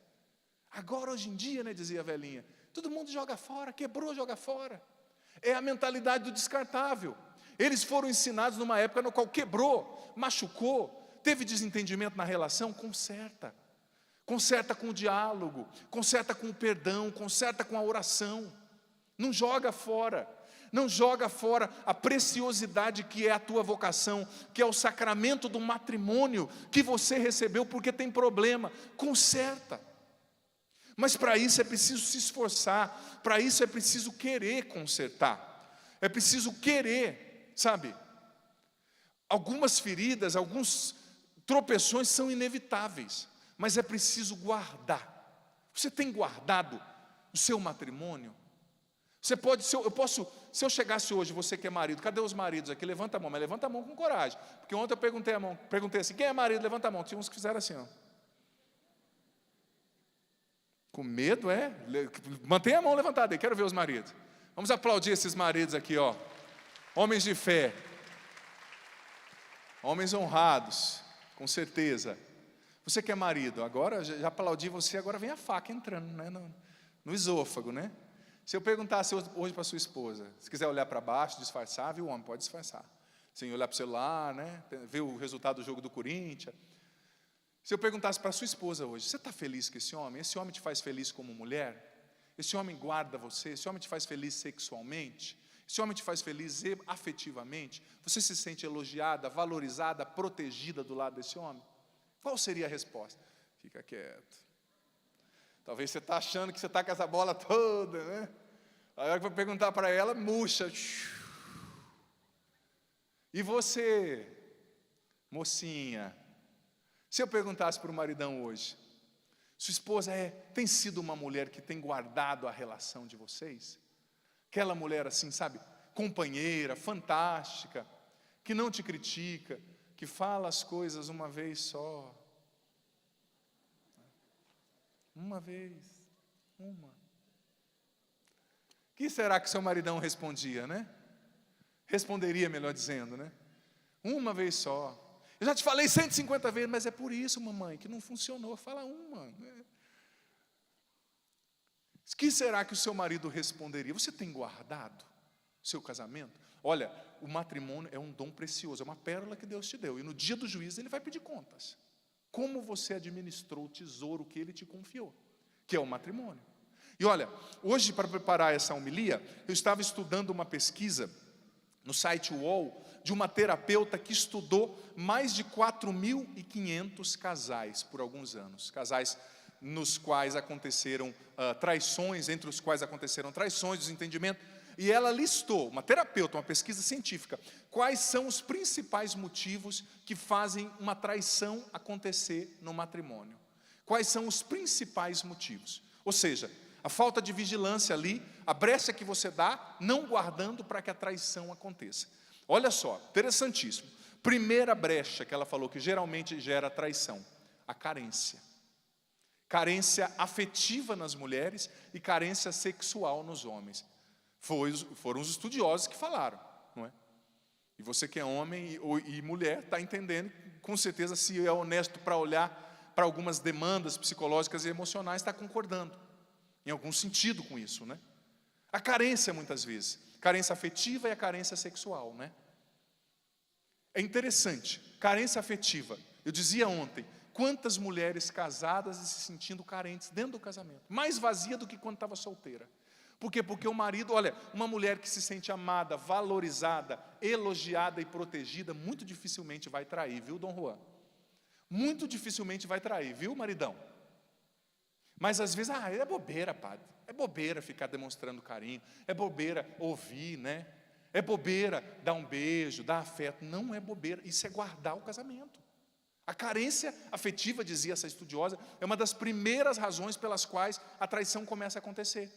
A: Agora, hoje em dia, né, dizia a velhinha, todo mundo joga fora, quebrou, joga fora. É a mentalidade do descartável. Eles foram ensinados numa época no qual quebrou, machucou, teve desentendimento na relação, conserta. Conserta com o diálogo, conserta com o perdão, conserta com a oração. Não joga fora. Não joga fora a preciosidade que é a tua vocação, que é o sacramento do matrimônio que você recebeu porque tem problema. Conserta. Mas para isso é preciso se esforçar, para isso é preciso querer consertar, é preciso querer, sabe? Algumas feridas, alguns tropeções são inevitáveis, mas é preciso guardar. Você tem guardado o seu matrimônio? Você pode, se eu chegasse hoje, você que é marido, cadê os maridos aqui? Levanta a mão, mas levanta a mão com coragem, porque ontem eu perguntei assim: quem é marido? Levanta a mão. Tinha uns que fizeram assim, ó. Com medo, é? Mantenha a mão levantada aí, quero ver os maridos. Vamos aplaudir esses maridos aqui, ó. Homens de fé, homens honrados, com certeza. Você que é marido, agora já aplaudi você, agora vem a faca entrando, né, no esôfago, né? Se eu perguntasse hoje para sua esposa, se quiser olhar para baixo, disfarçar, viu, o homem pode disfarçar. Sem olhar para o celular, né? Ver o resultado do jogo do Corinthians. Se eu perguntasse para sua esposa hoje: você está feliz com esse homem? Esse homem te faz feliz como mulher? Esse homem guarda você? Esse homem te faz feliz sexualmente? Esse homem te faz feliz afetivamente? Você se sente elogiada, valorizada, protegida do lado desse homem? Qual seria a resposta? Fica quieto. Talvez você está achando que você está com essa bola toda, né? Aí a hora que eu vou perguntar para ela, murcha. E você, mocinha? Se eu perguntasse para o maridão hoje: sua esposa tem sido uma mulher que tem guardado a relação de vocês? Aquela mulher assim, sabe, companheira, fantástica, que não te critica, que fala as coisas uma vez só. Uma vez, uma. O que será que seu maridão respondia, né? Responderia, melhor dizendo, né? Uma vez só. Eu já te falei 150 vezes, mas é por isso, mamãe, que não funcionou. Fala uma. Né? O que será que o seu marido responderia? Você tem guardado? seu casamento? Olha, o matrimônio é um dom precioso, é uma pérola que Deus te deu. E no dia do juízo Ele vai pedir contas. Como você administrou o tesouro que Ele te confiou, que é o matrimônio. E olha, hoje para preparar essa homilia, eu estava estudando uma pesquisa no site UOL, de uma terapeuta que estudou mais de 4.500 casais por alguns anos. Casais nos quais aconteceram traições, entre os quais aconteceram traições, desentendimento. E ela listou, uma terapeuta, uma pesquisa científica, quais são os principais motivos que fazem uma traição acontecer no matrimônio. Quais são os principais motivos? Ou seja, a falta de vigilância ali, a brecha que você dá, não guardando para que a traição aconteça. Olha só, interessantíssimo. Primeira brecha que ela falou que geralmente gera traição, a carência. Carência afetiva nas mulheres e carência sexual nos homens. Foram os estudiosos que falaram, não é? E você que é homem e mulher está entendendo, com certeza, se é honesto para olhar para algumas demandas psicológicas e emocionais, está concordando, em algum sentido com isso, né? A carência muitas vezes, carência afetiva e a carência sexual, né? É interessante, carência afetiva. Eu dizia ontem, quantas mulheres casadas e se sentindo carentes dentro do casamento, mais vazia do que quando estava solteira. Por quê? Porque o marido, olha, uma mulher que se sente amada, valorizada, elogiada e protegida, muito dificilmente vai trair, viu, Dom Juan? Muito dificilmente vai trair, viu, maridão? Mas às vezes, é bobeira, padre, é bobeira ficar demonstrando carinho, é bobeira ouvir, né? É bobeira dar um beijo, dar afeto, não é bobeira, isso é guardar o casamento. A carência afetiva, dizia essa estudiosa, é uma das primeiras razões pelas quais a traição começa a acontecer.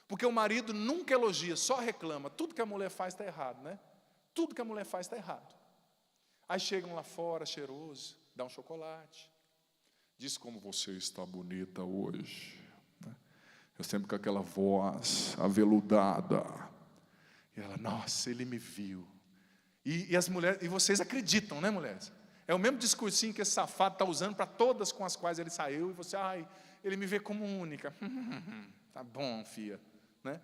A: Porque o marido nunca elogia, só reclama, tudo que a mulher faz está errado, né? Tudo que a mulher faz está errado. Aí chegam lá fora, cheiroso, dá um chocolate, diz como você está bonita hoje, né? Eu sempre com aquela voz aveludada, e ela, nossa, ele me viu. E as mulheres, e vocês acreditam, né, mulheres? É o mesmo discursinho que esse safado está usando para todas com as quais ele saiu, e você, ele me vê como única. Tá bom, filha, né?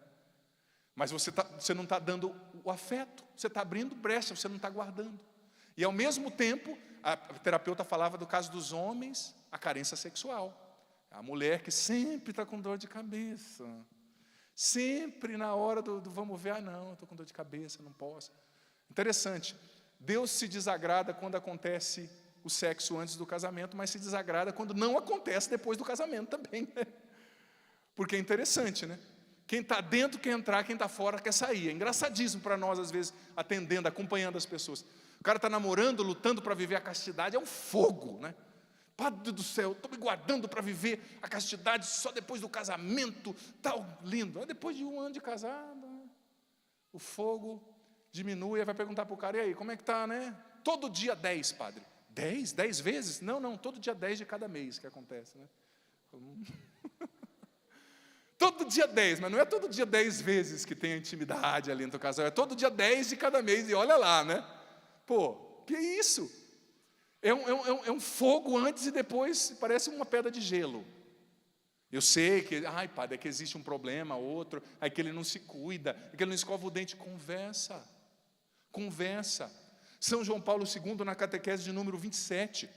A: Mas você não está dando o afeto, você está abrindo brecha, você não está guardando. E ao mesmo tempo, a terapeuta falava do caso dos homens, a carência sexual. A mulher que sempre está com dor de cabeça, sempre na hora do vamos ver, não, estou com dor de cabeça, não posso. Interessante, Deus se desagrada quando acontece o sexo antes do casamento, mas se desagrada quando não acontece depois do casamento também, né? Porque é interessante, né? Quem está dentro quer entrar, quem está fora quer sair. É engraçadíssimo para nós, às vezes, atendendo, acompanhando as pessoas. O cara está namorando, lutando para viver a castidade, é um fogo, né? Padre do céu, estou me guardando para viver a castidade só depois do casamento, tal, lindo. Depois de 1 ano de casado, o fogo diminui, aí vai perguntar para o cara, e aí, como é que está, né? Todo dia 10, padre. 10? 10 vezes? Não, todo dia 10 de cada mês que acontece, né? Todo dia 10, mas não é todo dia 10 vezes que tem a intimidade ali no casal, é todo dia 10 de cada mês, e olha lá, né? Pô, que isso? É um fogo antes e depois, parece uma pedra de gelo. Eu sei que, padre, é que existe um problema, outro, é que ele não se cuida, é que ele não escova o dente. Conversa. São João Paulo II, na catequese de número 27,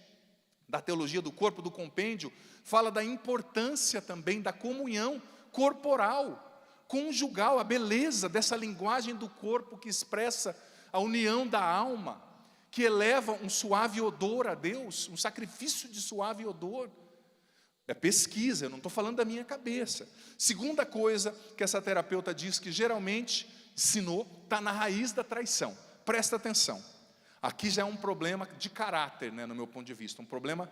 A: da teologia do corpo, do compêndio, fala da importância também da comunhão corporal, conjugal, a beleza dessa linguagem do corpo que expressa a união da alma, que eleva um suave odor a Deus, um sacrifício de suave odor. É pesquisa, eu não estou falando da minha cabeça. Segunda coisa que essa terapeuta diz que geralmente ensinou, está na raiz da traição. Presta atenção. Aqui já é um problema de caráter, né, no meu ponto de vista, um problema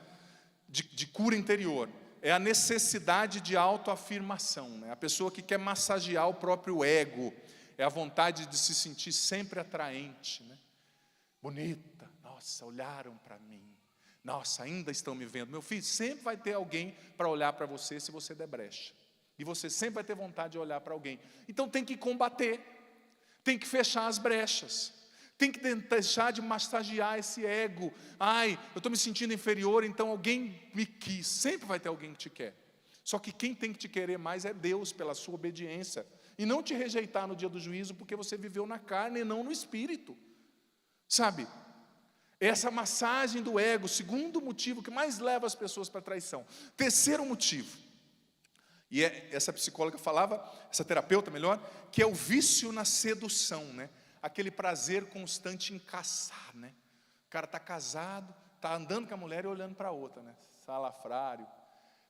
A: de cura interior. É a necessidade de autoafirmação, né? A pessoa que quer massagear o próprio ego, é a vontade de se sentir sempre atraente, né? Bonita, nossa, olharam para mim, nossa, ainda estão me vendo. Meu filho, sempre vai ter alguém para olhar para você se você der brecha, e você sempre vai ter vontade de olhar para alguém. Então tem que combater, tem que fechar as brechas, tem que deixar de massagear esse ego. Eu estou me sentindo inferior, então alguém me quis. Sempre vai ter alguém que te quer. Só que quem tem que te querer mais é Deus, pela sua obediência, e não te rejeitar no dia do juízo, porque você viveu na carne e não no espírito, sabe? Essa massagem do ego, segundo motivo que mais leva as pessoas para a traição. Terceiro motivo, e essa psicóloga falava, essa terapeuta melhor, que é o vício na sedução, né? Aquele prazer constante em caçar, né? O cara está casado, está andando com a mulher e olhando para a outra, né? Salafrário.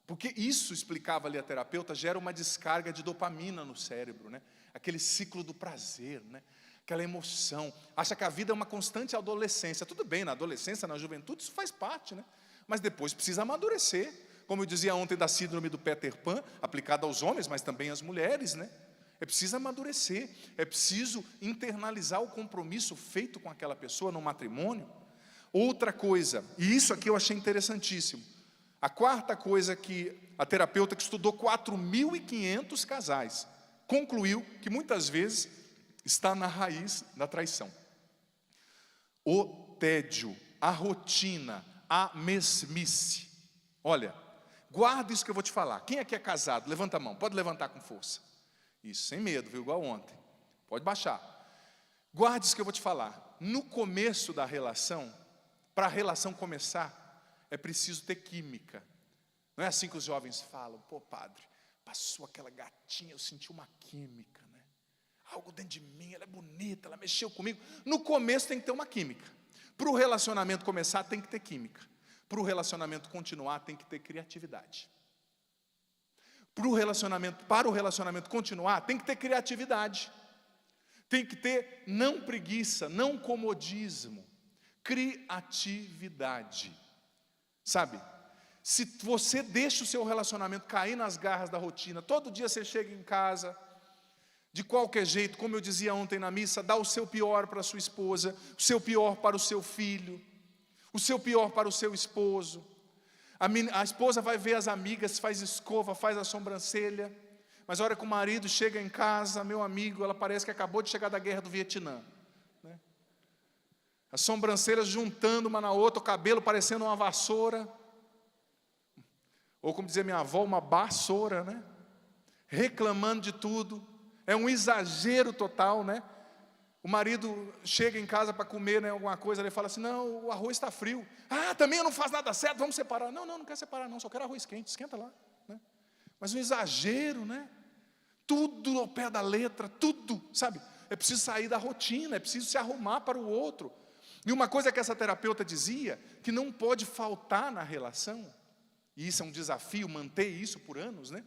A: Porque isso, explicava ali a terapeuta, gera uma descarga de dopamina no cérebro, né? Aquele ciclo do prazer, né? Aquela emoção. Acha que a vida é uma constante adolescência. Tudo bem, na adolescência, na juventude, isso faz parte, né? Mas depois precisa amadurecer. Como eu dizia ontem da síndrome do Peter Pan, aplicada aos homens, mas também às mulheres, né? É preciso amadurecer, é preciso internalizar o compromisso feito com aquela pessoa no matrimônio. Outra coisa, e isso aqui eu achei interessantíssimo, a quarta coisa que a terapeuta que estudou 4.500 casais, concluiu que muitas vezes está na raiz da traição. O tédio, a rotina, a mesmice. Olha, guarda isso que eu vou te falar. Quem aqui é casado? Levanta a mão, pode levantar com força. Isso, sem medo, viu? Igual ontem. Pode baixar. Guarde isso que eu vou te falar. No começo da relação, para a relação começar, é preciso ter química. Não é assim que os jovens falam: pô, padre, passou aquela gatinha, eu senti uma química, né? Algo dentro de mim, ela é bonita, ela mexeu comigo. No começo tem que ter uma química. Para o relacionamento começar, tem que ter química. Para o relacionamento continuar, tem que ter criatividade. Para o relacionamento continuar, tem que ter criatividade. Tem que ter não preguiça, não comodismo, criatividade. Sabe? Se você deixa o seu relacionamento cair nas garras da rotina, todo dia você chega em casa, de qualquer jeito, como eu dizia ontem na missa, dá o seu pior para a sua esposa, o seu pior para o seu filho, o seu pior para o seu esposo. A esposa vai ver as amigas, faz escova, faz a sobrancelha, mas a hora que o marido chega em casa, meu amigo, ela parece que acabou de chegar da guerra do Vietnã, né? As sobrancelhas juntando uma na outra, o cabelo parecendo uma vassoura, ou como dizia minha avó, uma vassoura, né? Reclamando de tudo, é um exagero total, né? O marido chega em casa para comer, né, alguma coisa, ele fala assim: não, o arroz está frio. Ah, também eu não faço nada certo, vamos separar. Não quero separar não, só quero arroz quente, esquenta lá, né? Mas um exagero, né? Tudo ao pé da letra, tudo, sabe? É preciso sair da rotina, é preciso se arrumar para o outro. E uma coisa que essa terapeuta dizia, que não pode faltar na relação, e isso é um desafio, manter isso por anos, né?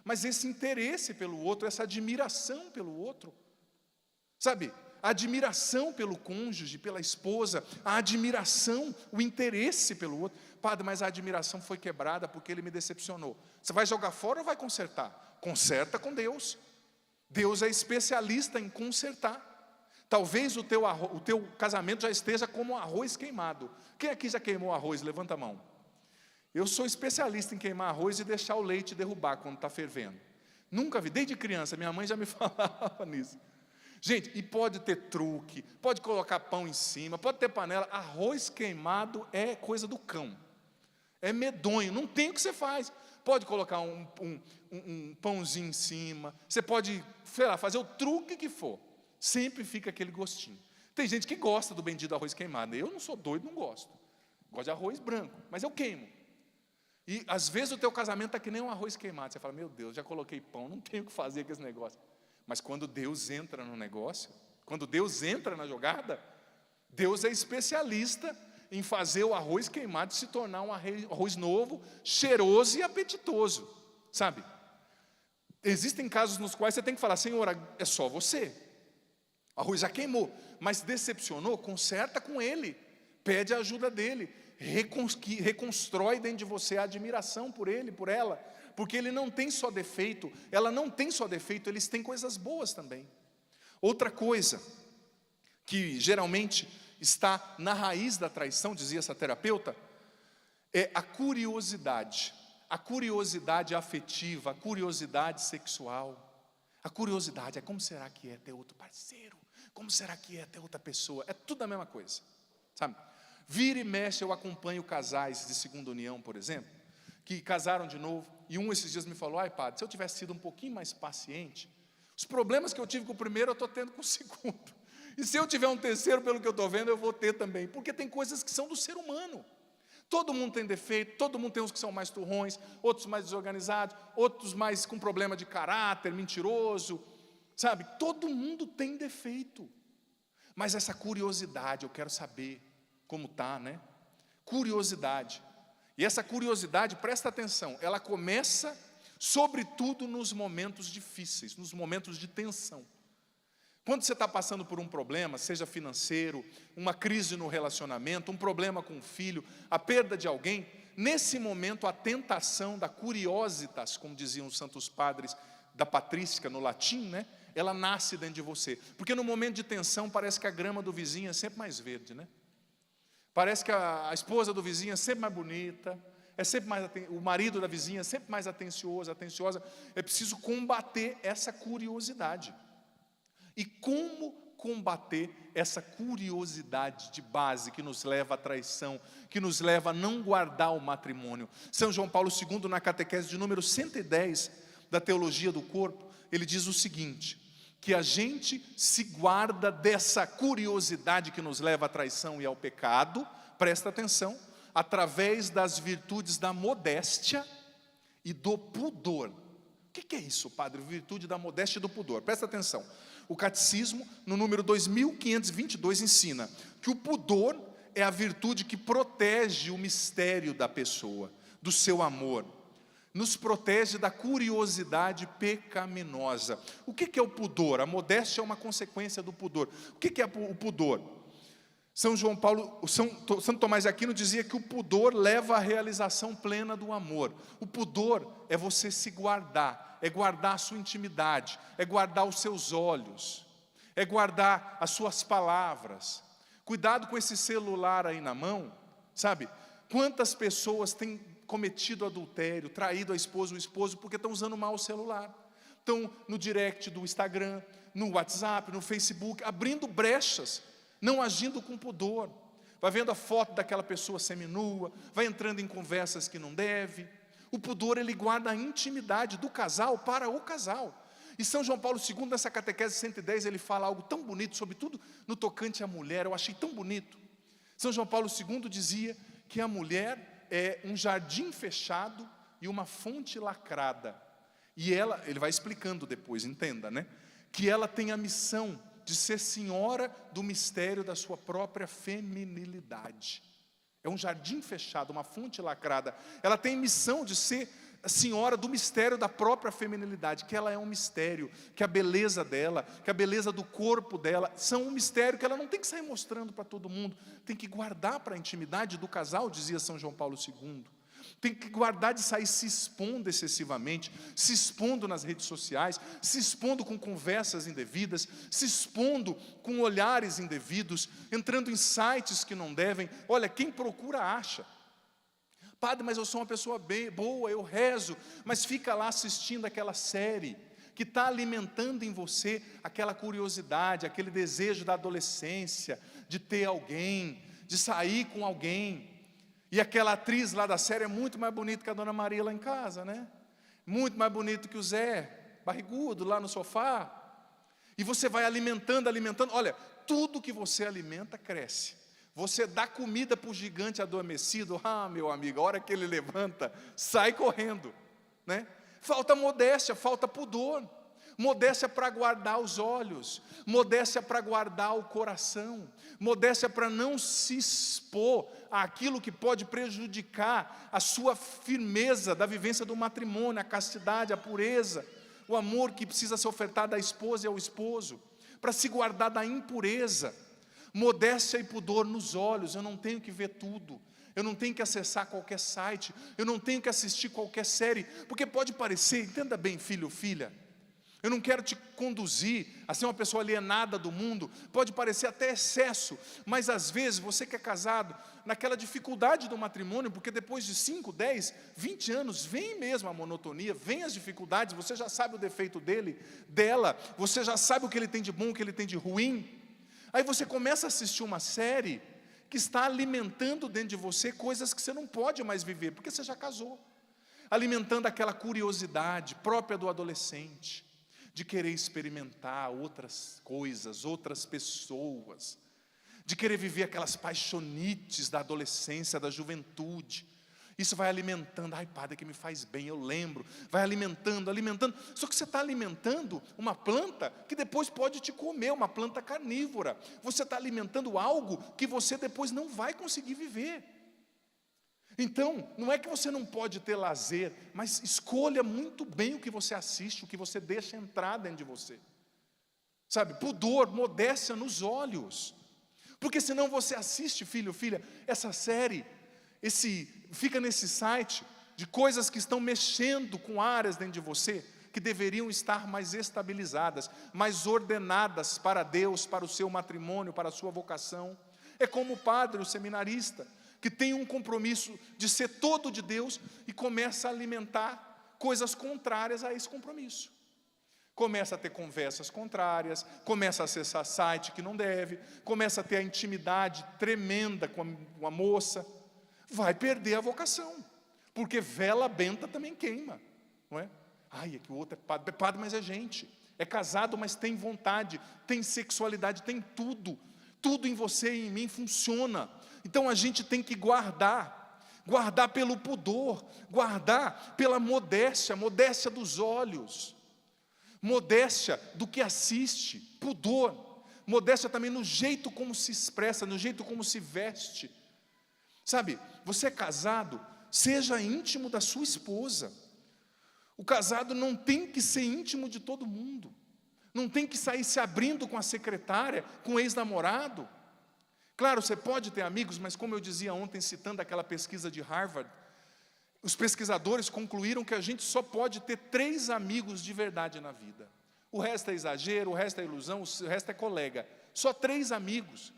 A: Mas esse interesse pelo outro, essa admiração pelo outro, sabe? A admiração pelo cônjuge, pela esposa, a admiração, o interesse pelo outro. Padre, mas a admiração foi quebrada porque ele me decepcionou. Você vai jogar fora ou vai consertar? Conserta com Deus. Deus é especialista em consertar. Talvez o teu casamento já esteja como arroz queimado. Quem aqui já queimou arroz? Levanta a mão. Eu sou especialista em queimar arroz e deixar o leite derrubar quando está fervendo. Nunca vi, desde criança, minha mãe já me falava nisso. Gente, e pode ter truque, pode colocar pão em cima, pode ter panela. Arroz queimado é coisa do cão. É medonho, não tem o que você faz. Pode colocar um pãozinho em cima, você pode, sei lá, fazer o truque que for. Sempre fica aquele gostinho. Tem gente que gosta do bendito arroz queimado. Eu não sou doido, não gosto. Gosto de arroz branco, mas eu queimo. E às vezes o teu casamento é que nem um arroz queimado. Você fala: meu Deus, já coloquei pão, não tenho o que fazer com esse negócio. Mas quando Deus entra no negócio, quando Deus entra na jogada, Deus é especialista em fazer o arroz queimado se tornar um arroz novo, cheiroso e apetitoso, sabe? Existem casos nos quais você tem que falar: Senhor, é só você. O arroz já queimou, mas decepcionou, conserta com ele, pede a ajuda dele, reconstrói dentro de você a admiração por ele, por ela, porque ele não tem só defeito, ela não tem só defeito, eles têm coisas boas também. Outra coisa que geralmente está na raiz da traição, dizia essa terapeuta, é a curiosidade afetiva, a curiosidade sexual. A curiosidade é: como será que é ter outro parceiro? Como será que é ter outra pessoa? É tudo a mesma coisa, sabe? Vira e mexe, eu acompanho casais de segunda união, por exemplo, que casaram de novo, E esses dias me falou: ai padre, se eu tivesse sido um pouquinho mais paciente, os problemas que eu tive com o primeiro eu estou tendo com o segundo. E se eu tiver um terceiro, pelo que eu estou vendo, eu vou ter também. Porque tem coisas que são do ser humano. Todo mundo tem defeito, todo mundo tem uns que são mais turrões, outros mais desorganizados, outros mais com problema de caráter, mentiroso, sabe? Todo mundo tem defeito. Mas essa curiosidade, eu quero saber como está, né? Curiosidade. E essa curiosidade, presta atenção, ela começa, sobretudo, nos momentos difíceis, nos momentos de tensão. Quando você está passando por um problema, seja financeiro, uma crise no relacionamento, um problema com o filho, a perda de alguém, nesse momento a tentação da curiositas, como diziam os santos padres da patrística no latim, né? Ela nasce dentro de você. Porque no momento de tensão parece que a grama do vizinho é sempre mais verde, né? Parece que a esposa do vizinho é sempre mais bonita, o marido da vizinha é sempre mais atenciosa. É preciso combater essa curiosidade. E como combater essa curiosidade de base que nos leva à traição, que nos leva a não guardar o matrimônio? São João Paulo II, na catequese de número 110 da Teologia do Corpo, ele diz o seguinte: que a gente se guarda dessa curiosidade que nos leva à traição e ao pecado, presta atenção, através das virtudes da modéstia e do pudor. O que é isso, padre? Virtude da modéstia e do pudor. Presta atenção. O Catecismo, no número 2522, ensina que o pudor é a virtude que protege o mistério da pessoa, do seu amor. Nos protege da curiosidade pecaminosa. O que é o pudor? A modéstia é uma consequência do pudor. O que é o pudor? Santo Tomás de Aquino dizia que o pudor leva à realização plena do amor. O pudor é você se guardar, é guardar a sua intimidade, é guardar os seus olhos, é guardar as suas palavras. Cuidado com esse celular aí na mão, sabe? Quantas pessoas têm cometido adultério, traído a esposa ou o esposo, porque estão usando mal o celular. Estão no direct do Instagram, no WhatsApp, no Facebook, abrindo brechas, não agindo com pudor. Vai vendo a foto daquela pessoa seminua, vai entrando em conversas que não deve. O pudor, ele guarda a intimidade do casal para o casal. E São João Paulo II, nessa catequese 110, ele fala algo tão bonito, sobretudo no tocante à mulher, eu achei tão bonito. São João Paulo II dizia que a mulher é um jardim fechado e uma fonte lacrada. E ele vai explicando depois, entenda, né? Que ela tem a missão de ser senhora do mistério da sua própria feminilidade. É um jardim fechado, uma fonte lacrada. Ela tem missão de ser a senhora do mistério da própria feminilidade, que ela é um mistério, que a beleza dela, que a beleza do corpo dela, são um mistério que ela não tem que sair mostrando para todo mundo, tem que guardar para a intimidade do casal, dizia São João Paulo II. Tem que guardar de sair se expondo excessivamente, se expondo nas redes sociais, se expondo com conversas indevidas, se expondo com olhares indevidos, entrando em sites que não devem. Olha, quem procura acha. Padre, mas eu sou uma pessoa boa, eu rezo, mas fica lá assistindo aquela série que está alimentando em você aquela curiosidade, aquele desejo da adolescência, de ter alguém, de sair com alguém. E aquela atriz lá da série é muito mais bonita que a Dona Maria lá em casa, né? Muito mais bonito que o Zé, barrigudo lá no sofá. E você vai alimentando. Olha, tudo que você alimenta cresce. Você dá comida para o gigante adormecido, meu amigo, a hora que ele levanta, sai correndo, né? Falta modéstia, falta pudor. Modéstia para guardar os olhos, modéstia para guardar o coração, modéstia para não se expor àquilo que pode prejudicar a sua firmeza da vivência do matrimônio, a castidade, a pureza, o amor que precisa ser ofertado à esposa e ao esposo, para se guardar da impureza. Modéstia e pudor nos olhos, eu não tenho que ver tudo, eu não tenho que acessar qualquer site, eu não tenho que assistir qualquer série, porque pode parecer, entenda bem, filho ou filha, eu não quero te conduzir a ser uma pessoa alienada do mundo, pode parecer até excesso, mas às vezes você que é casado, naquela dificuldade do matrimônio, porque depois de 5, 10, 20 anos, vem mesmo a monotonia, vem as dificuldades, você já sabe o defeito dela, você já sabe o que ele tem de bom, o que ele tem de ruim, aí você começa a assistir uma série que está alimentando dentro de você coisas que você não pode mais viver, porque você já casou. alimentando aquela curiosidade própria do adolescente, de querer experimentar outras coisas, outras pessoas, de querer viver aquelas paixonites da adolescência, da juventude. Isso vai alimentando, ai padre, que me faz bem, eu lembro, vai alimentando, alimentando. Só que você está alimentando uma planta que depois pode te comer, uma planta carnívora. Você está alimentando algo que você depois não vai conseguir viver. Então, não é que você não pode ter lazer, mas escolha muito bem o que você assiste, o que você deixa entrar dentro de você. Sabe, pudor, modéstia nos olhos. Porque senão você assiste, filho, filha, essa série, fica nesse site de coisas que estão mexendo com áreas dentro de você, que deveriam estar mais estabilizadas, mais ordenadas para Deus, para o seu matrimônio, para a sua vocação. É como o padre, o seminarista, que tem um compromisso de ser todo de Deus e começa a alimentar coisas contrárias a esse compromisso. Começa a ter conversas contrárias, começa a acessar site que não deve, começa a ter a intimidade tremenda com a moça, vai perder a vocação, porque vela benta também queima, não é? Ai, é que o outro é padre, mas é gente, é casado, mas tem vontade, tem sexualidade, tem tudo em você e em mim funciona. Então a gente tem que guardar pelo pudor, guardar pela modéstia dos olhos, modéstia do que assiste, pudor, modéstia também no jeito como se expressa, no jeito como se veste. Sabe, você é casado, seja íntimo da sua esposa. O casado não tem que ser íntimo de todo mundo, não tem que sair se abrindo com a secretária, com o ex-namorado. Claro, você pode ter amigos, mas como eu dizia ontem, citando aquela pesquisa de Harvard, os pesquisadores concluíram que a gente só pode ter 3 amigos de verdade na vida. O resto é exagero, o resto é ilusão, o resto é colega. Só 3 amigos.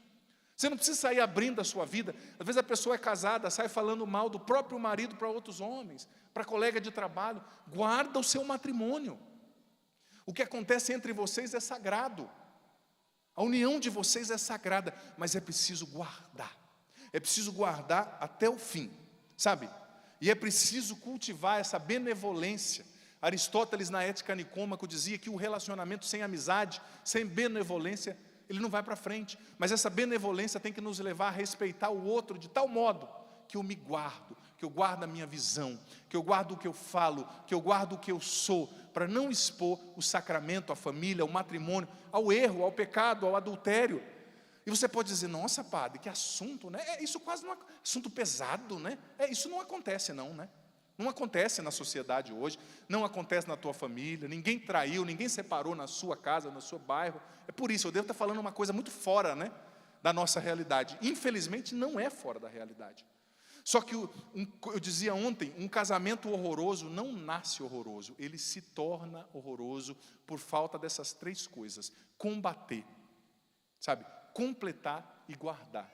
A: Você não precisa sair abrindo a sua vida. Às vezes a pessoa é casada, sai falando mal do próprio marido para outros homens, para colega de trabalho. Guarda o seu matrimônio. O que acontece entre vocês é sagrado. A união de vocês é sagrada, mas é preciso guardar. É preciso guardar até o fim, sabe? E é preciso cultivar essa benevolência. Aristóteles, na Ética Nicômaco, dizia que o relacionamento sem amizade, sem benevolência, ele não vai para frente. Mas essa benevolência tem que nos levar a respeitar o outro de tal modo que eu me guardo, que eu guardo a minha visão, que eu guardo o que eu falo, que eu guardo o que eu sou, para não expor o sacramento, a família, o matrimônio, ao erro, ao pecado, ao adultério. E você pode dizer, nossa padre, que assunto, né? Isso quase não é assunto pesado, né? Isso não acontece não, né? Não acontece na sociedade hoje, não acontece na tua família, ninguém traiu, ninguém separou na sua casa, no seu bairro. É por isso, eu devo estar falando uma coisa muito fora, né, da nossa realidade. Infelizmente não é fora da realidade. Só que, eu dizia ontem, um casamento horroroso não nasce horroroso, ele se torna horroroso por falta dessas 3 coisas. Combater, sabe? Completar e guardar.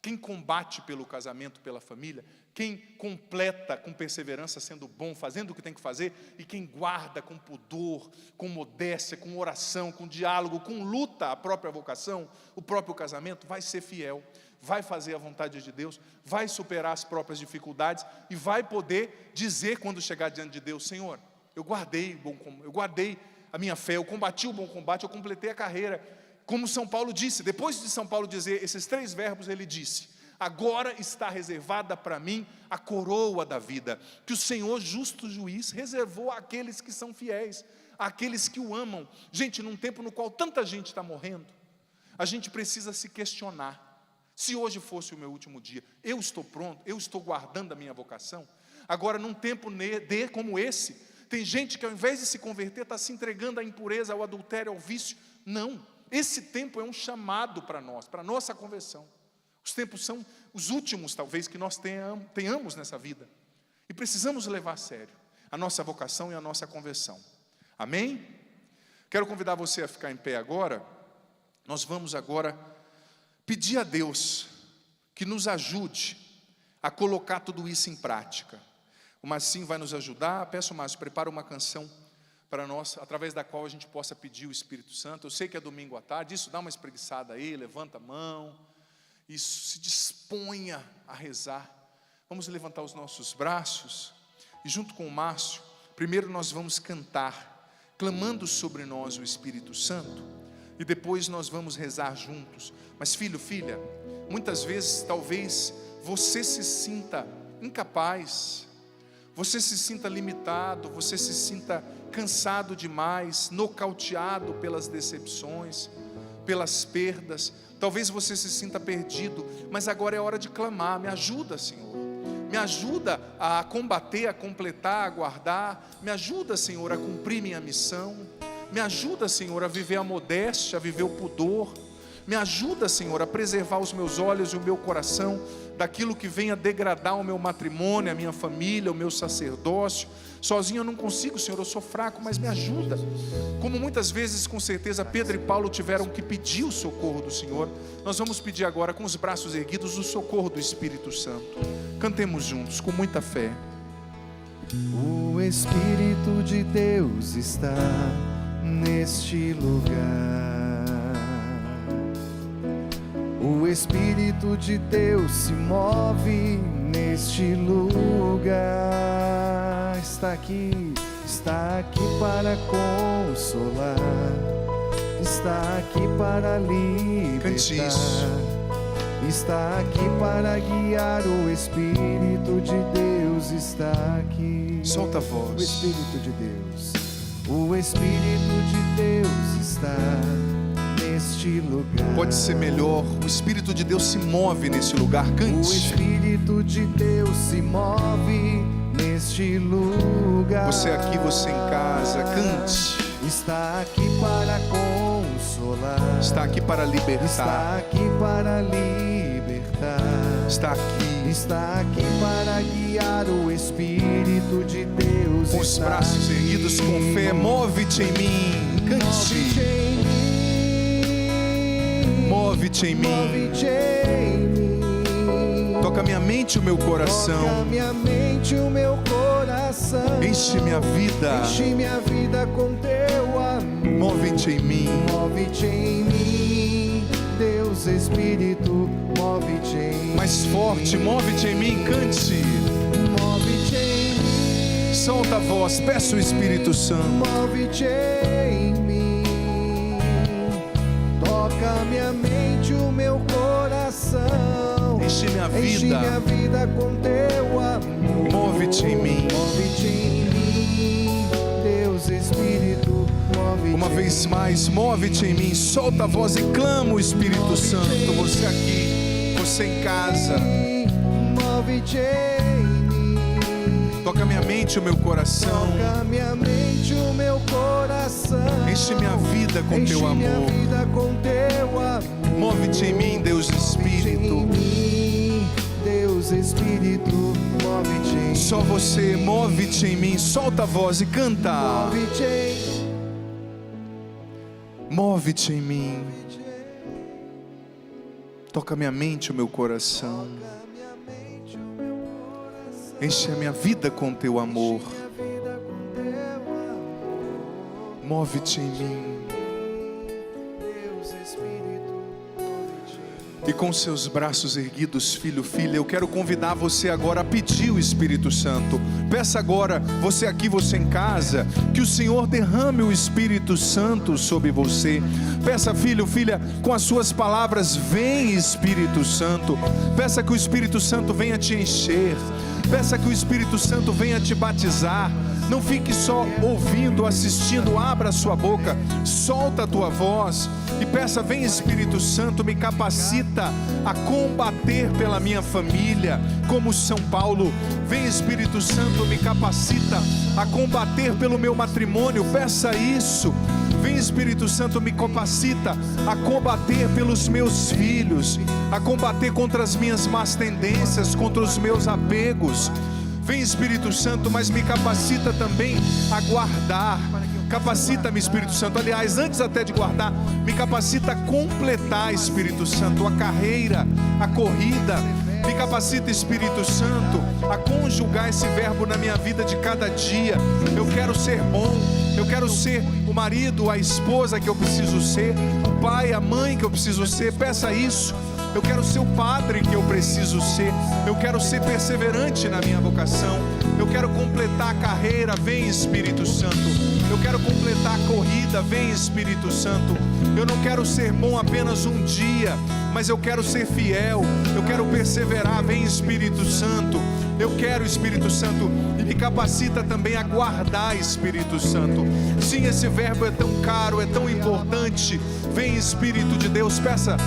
A: Quem combate pelo casamento, pela família, quem completa com perseverança, sendo bom, fazendo o que tem que fazer, e quem guarda com pudor, com modéstia, com oração, com diálogo, com luta a própria vocação, o próprio casamento, vai ser fiel, vai fazer a vontade de Deus, vai superar as próprias dificuldades e vai poder dizer quando chegar diante de Deus, Senhor, eu guardei a minha fé, eu combati o bom combate, eu completei a carreira. Como São Paulo disse, depois de São Paulo dizer esses 3 verbos, ele disse, agora está reservada para mim a coroa da vida, que o Senhor justo juiz reservou àqueles que são fiéis, àqueles que o amam. Gente, num tempo no qual tanta gente está morrendo, a gente precisa se questionar, se hoje fosse o meu último dia, eu estou pronto, eu estou guardando a minha vocação? Agora, num tempo como esse, tem gente que ao invés de se converter, está se entregando à impureza, ao adultério, ao vício. Não, esse tempo é um chamado para nós, para a nossa conversão. Os tempos são os últimos, talvez, que nós tenhamos nessa vida. E precisamos levar a sério a nossa vocação e a nossa conversão. Amém? Quero convidar você a ficar em pé agora. Nós vamos agora pedir a Deus que nos ajude a colocar tudo isso em prática. O Marcinho vai nos ajudar. Peço, Márcio, prepara uma canção para nós, através da qual a gente possa pedir o Espírito Santo. Eu sei que é domingo à tarde, isso dá uma espreguiçada aí, levanta a mão, isso, se disponha a rezar. Vamos levantar os nossos braços E junto com o Márcio, primeiro nós vamos cantar, clamando sobre nós o Espírito Santo, e depois nós vamos rezar juntos. Mas filho, filha, muitas vezes talvez você se sinta incapaz, você se sinta limitado, você se sinta cansado demais, nocauteado pelas decepções, pelas perdas. Talvez você se sinta perdido, mas agora é hora de clamar: me ajuda, Senhor. Me ajuda a combater, a completar, a guardar. Me ajuda, Senhor, a cumprir minha missão. Me ajuda, Senhor, a viver a modéstia, a viver o pudor. Me ajuda, Senhor, a preservar os meus olhos e o meu coração daquilo que venha degradar o meu matrimônio, a minha família, o meu sacerdócio. Sozinho eu não consigo, Senhor, eu sou fraco, mas me ajuda. Como muitas vezes, com certeza, Pedro e Paulo tiveram que pedir o socorro do Senhor, nós vamos pedir agora, com os braços erguidos, o socorro do Espírito Santo. Cantemos juntos, com muita fé.
B: O Espírito de Deus está neste lugar. O Espírito de Deus se move neste lugar. Está aqui para consolar, está aqui para libertar, está aqui para guiar. O Espírito de Deus está aqui.
A: Solta a voz.
B: O Espírito de Deus, o Espírito de Deus está neste lugar.
A: Pode ser melhor. O Espírito de Deus se move nesse lugar. Cante.
B: O Espírito de Deus se move neste lugar.
A: Você aqui, você em casa, cante.
B: Está aqui para consolar,
A: está aqui para libertar,
B: está aqui para libertar,
A: está aqui
B: para guiar. O Espírito de Deus
A: com os braços erguidos com fé. Move-te em mim. Cante. Move-te em mim.
B: Move-te em mim.
A: Toca minha mente e o meu coração.
B: Toca minha mente e o meu coração.
A: Enche minha vida.
B: Enche minha vida com teu amor.
A: Move-te em mim.
B: Move-te em mim. Deus Espírito, move-te em mim.
A: Mais forte, move-te em mim. Cante.
B: Move-te em mim.
A: Solta a voz, peça o Espírito Santo.
B: Move-te em mim. Toca minha mente, o meu coração.
A: Enche minha vida.
B: Enche minha vida com teu amor.
A: Move-te em mim.
B: Move-te em mim. Deus Espírito, move-te.
A: Uma vez mais, move-te em mim. Solta a voz e clama o Espírito Santo. Você aqui, você em casa.
B: Move-te em mim.
A: Toca minha mente e o meu coração.
B: Toca minha mente, o meu coração.
A: Enche minha vida com teu amor.
B: Enche minha vida com teu amor.
A: Move-te em mim, Deus Espírito.
B: Deus Espírito, move-te em mim.
A: Só você, move-te em mim. Solta a voz e canta.
B: Move-te em mim.
A: Move-te em mim. Toca minha mente e o meu coração. Enche a minha vida com teu amor. Move-te em mim. E com seus braços erguidos, filho, filha, eu quero convidar você agora a pedir o Espírito Santo. Peça agora, você aqui, você em casa, que o Senhor derrame o Espírito Santo sobre você. Peça, filho, filha, com as suas palavras: vem Espírito Santo. Peça que o Espírito Santo venha te encher. Peça que o Espírito Santo venha te batizar. Não fique só ouvindo, assistindo. Abra a sua boca, solta a tua voz e peça: vem Espírito Santo, me capacita a combater pela minha família, como São Paulo. Vem Espírito Santo, me capacita a combater pelo meu matrimônio. Peça isso. Vem Espírito Santo, me capacita a combater pelos meus filhos, a combater contra as minhas más tendências, contra os meus apegos. Vem Espírito Santo, mas me capacita também a guardar. Capacita-me, Espírito Santo. Aliás, antes até de guardar, me capacita a completar, Espírito Santo, a carreira, a corrida. Me capacita, Espírito Santo, a conjugar esse verbo na minha vida de cada dia. Eu quero ser bom, eu quero ser o marido, a esposa que eu preciso ser, o pai, a mãe que eu preciso ser. Peça isso. Eu quero ser o padre que eu preciso ser. Eu quero ser perseverante na minha vocação. Eu quero completar a carreira, vem Espírito Santo. Eu quero completar a corrida, vem Espírito Santo. Eu não quero ser bom apenas um dia, mas eu quero ser fiel, eu quero perseverar, vem Espírito Santo. Eu quero, Espírito Santo, e me capacita também a guardar, Espírito Santo. Sim, esse verbo é tão caro, é tão importante. Vem Espírito de Deus, peça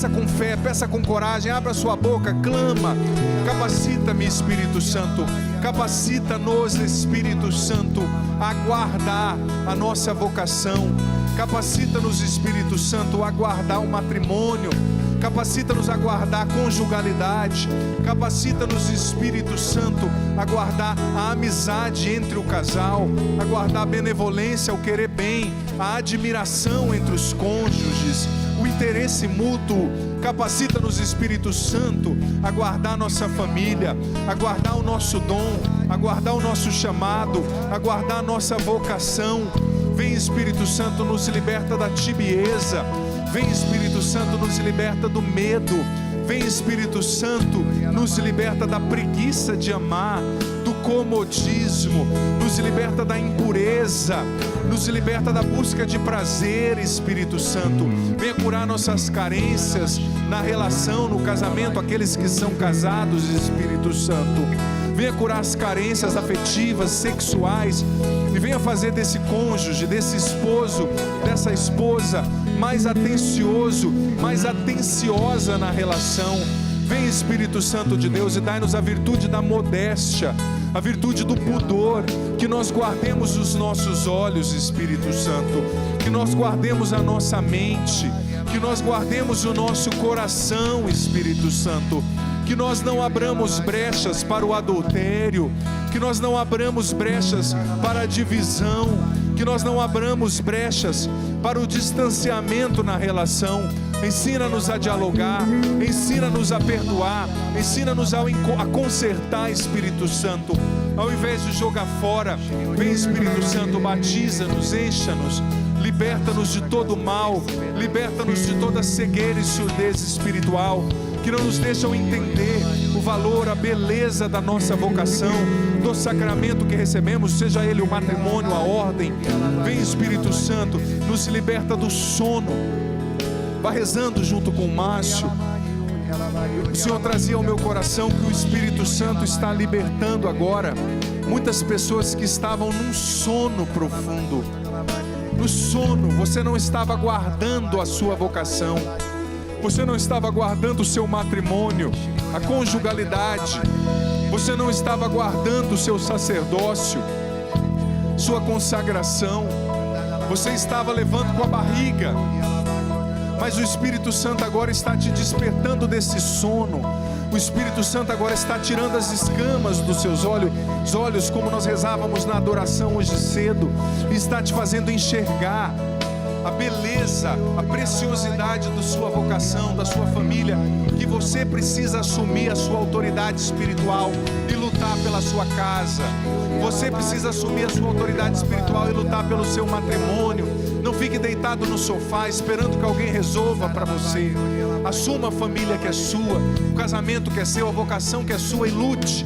A: com fé, peça com coragem, abra sua boca, clama. Capacita-me, Espírito Santo, capacita-nos, Espírito Santo, a guardar a nossa vocação. Capacita-nos, Espírito Santo, a guardar o matrimônio. Capacita-nos a guardar a conjugalidade. Capacita-nos, Espírito Santo, a guardar a amizade entre o casal, a guardar a benevolência, o querer bem, a admiração entre os cônjuges, o interesse mútuo. Capacita-nos, Espírito Santo, a guardar nossa família, a guardar o nosso dom, a guardar o nosso chamado, a guardar a nossa vocação. Vem Espírito Santo, nos liberta da tibieza. Vem Espírito Santo, nos liberta do medo. Vem Espírito Santo, nos liberta da preguiça de amar, do comodismo, nos liberta da impureza, nos liberta da busca de prazer, Espírito Santo. Venha curar nossas carências na relação, no casamento, aqueles que são casados, Espírito Santo. Venha curar as carências afetivas, sexuais, e venha fazer desse cônjuge, desse esposo, dessa esposa, mais atencioso, mais atenciosa na relação. Vem Espírito Santo de Deus e dai-nos a virtude da modéstia, a virtude do pudor, que nós guardemos os nossos olhos, Espírito Santo, que nós guardemos a nossa mente, que nós guardemos o nosso coração, Espírito Santo, que nós não abramos brechas para o adultério, que nós não abramos brechas para a divisão, que nós não abramos brechas para o distanciamento na relação. Ensina-nos a dialogar, ensina-nos a perdoar, ensina-nos a consertar, Espírito Santo, ao invés de jogar fora. Vem Espírito Santo, batiza-nos, encha-nos, liberta-nos de todo mal, liberta-nos de toda cegueira e surdez espiritual, que não nos deixam entender o valor, a beleza da nossa vocação, do sacramento que recebemos, seja ele o matrimônio, a ordem. Vem Espírito Santo, nos liberta do sono. Vá rezando junto com o Márcio. O Senhor trazia ao meu coração que o Espírito Santo está libertando agora muitas pessoas que estavam num sono profundo. No sono, você não estava guardando a sua vocação, você não estava guardando o seu matrimônio, a conjugalidade, você não estava guardando o seu sacerdócio, sua consagração, você estava levando com a barriga. Mas o Espírito Santo agora está te despertando desse sono. O Espírito Santo agora está tirando as escamas dos seus olhos, como nós rezávamos na adoração hoje cedo, e está te fazendo enxergar a beleza, a preciosidade da sua vocação, da sua família, que você precisa assumir a sua autoridade espiritual e lutar pela sua casa. Você precisa assumir a sua autoridade espiritual e lutar pelo seu matrimônio. Não fique deitado no sofá esperando que alguém resolva para você. Assuma a família que é sua, o casamento que é seu, a vocação que é sua, e lute.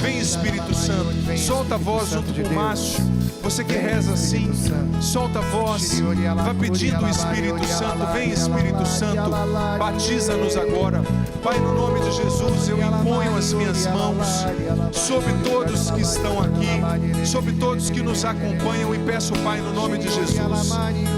A: Vem Espírito Santo, solta a voz junto com o Márcio. Você que reza assim, solta a voz, vai pedindo o Espírito Santo. Vem Espírito Santo, batiza-nos agora. Pai, no nome de Jesus, eu imponho as minhas mãos sobre todos que estão aqui, sobre todos que nos acompanham, e peço, Pai, no nome de Jesus,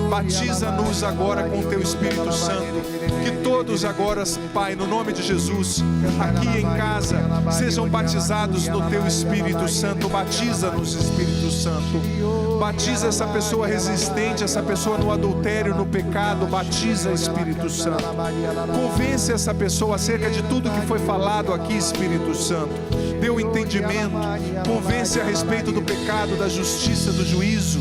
A: batiza-nos agora com o Teu Espírito Santo. Que todos agora, Pai, no nome de Jesus, aqui em casa, sejam batizados no Teu Espírito Santo. Batiza-nos, Espírito Santo. Batiza essa pessoa resistente, essa pessoa no adultério, no pecado. Batiza, Espírito Santo. Convence essa pessoa acerca de tudo que foi falado aqui, Espírito Santo. Dê o entendimento. Convence a respeito do pecado, da justiça, do juízo.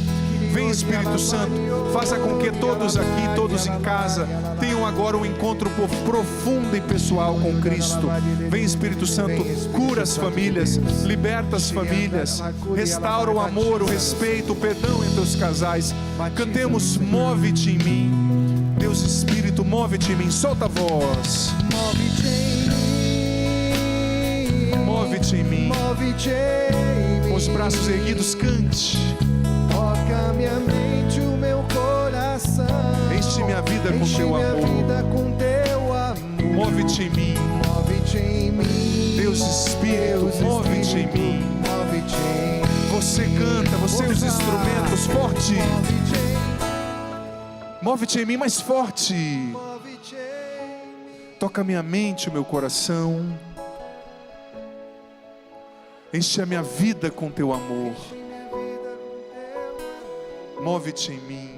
A: Vem Espírito Santo, faça com que todos aqui, todos em casa, tenham agora um encontro profundo e pessoal com Cristo. Vem Espírito Santo, cura as famílias, liberta as famílias, restaura o amor, o respeito, o perdão entre os casais. Cantemos Move-te em mim. Deus Espírito, move-te em mim. Solta a voz.
B: Move-te em mim.
A: Move-te em mim.
B: Move-te em mim.
A: os braços erguidos, cante.
B: Toca minha mente, o meu coração.
A: Enche minha vida com teu amor. Move-te em mim.
B: Move-te em mim.
A: Deus Espírito, move-te em mim.
B: Move-te em mim.
A: Você canta, você os instrumentos, forte. Move-te em mim mais forte.
B: Move-te em mim.
A: Toca minha mente, o meu coração. Enche a minha vida com teu amor. Move-te em mim.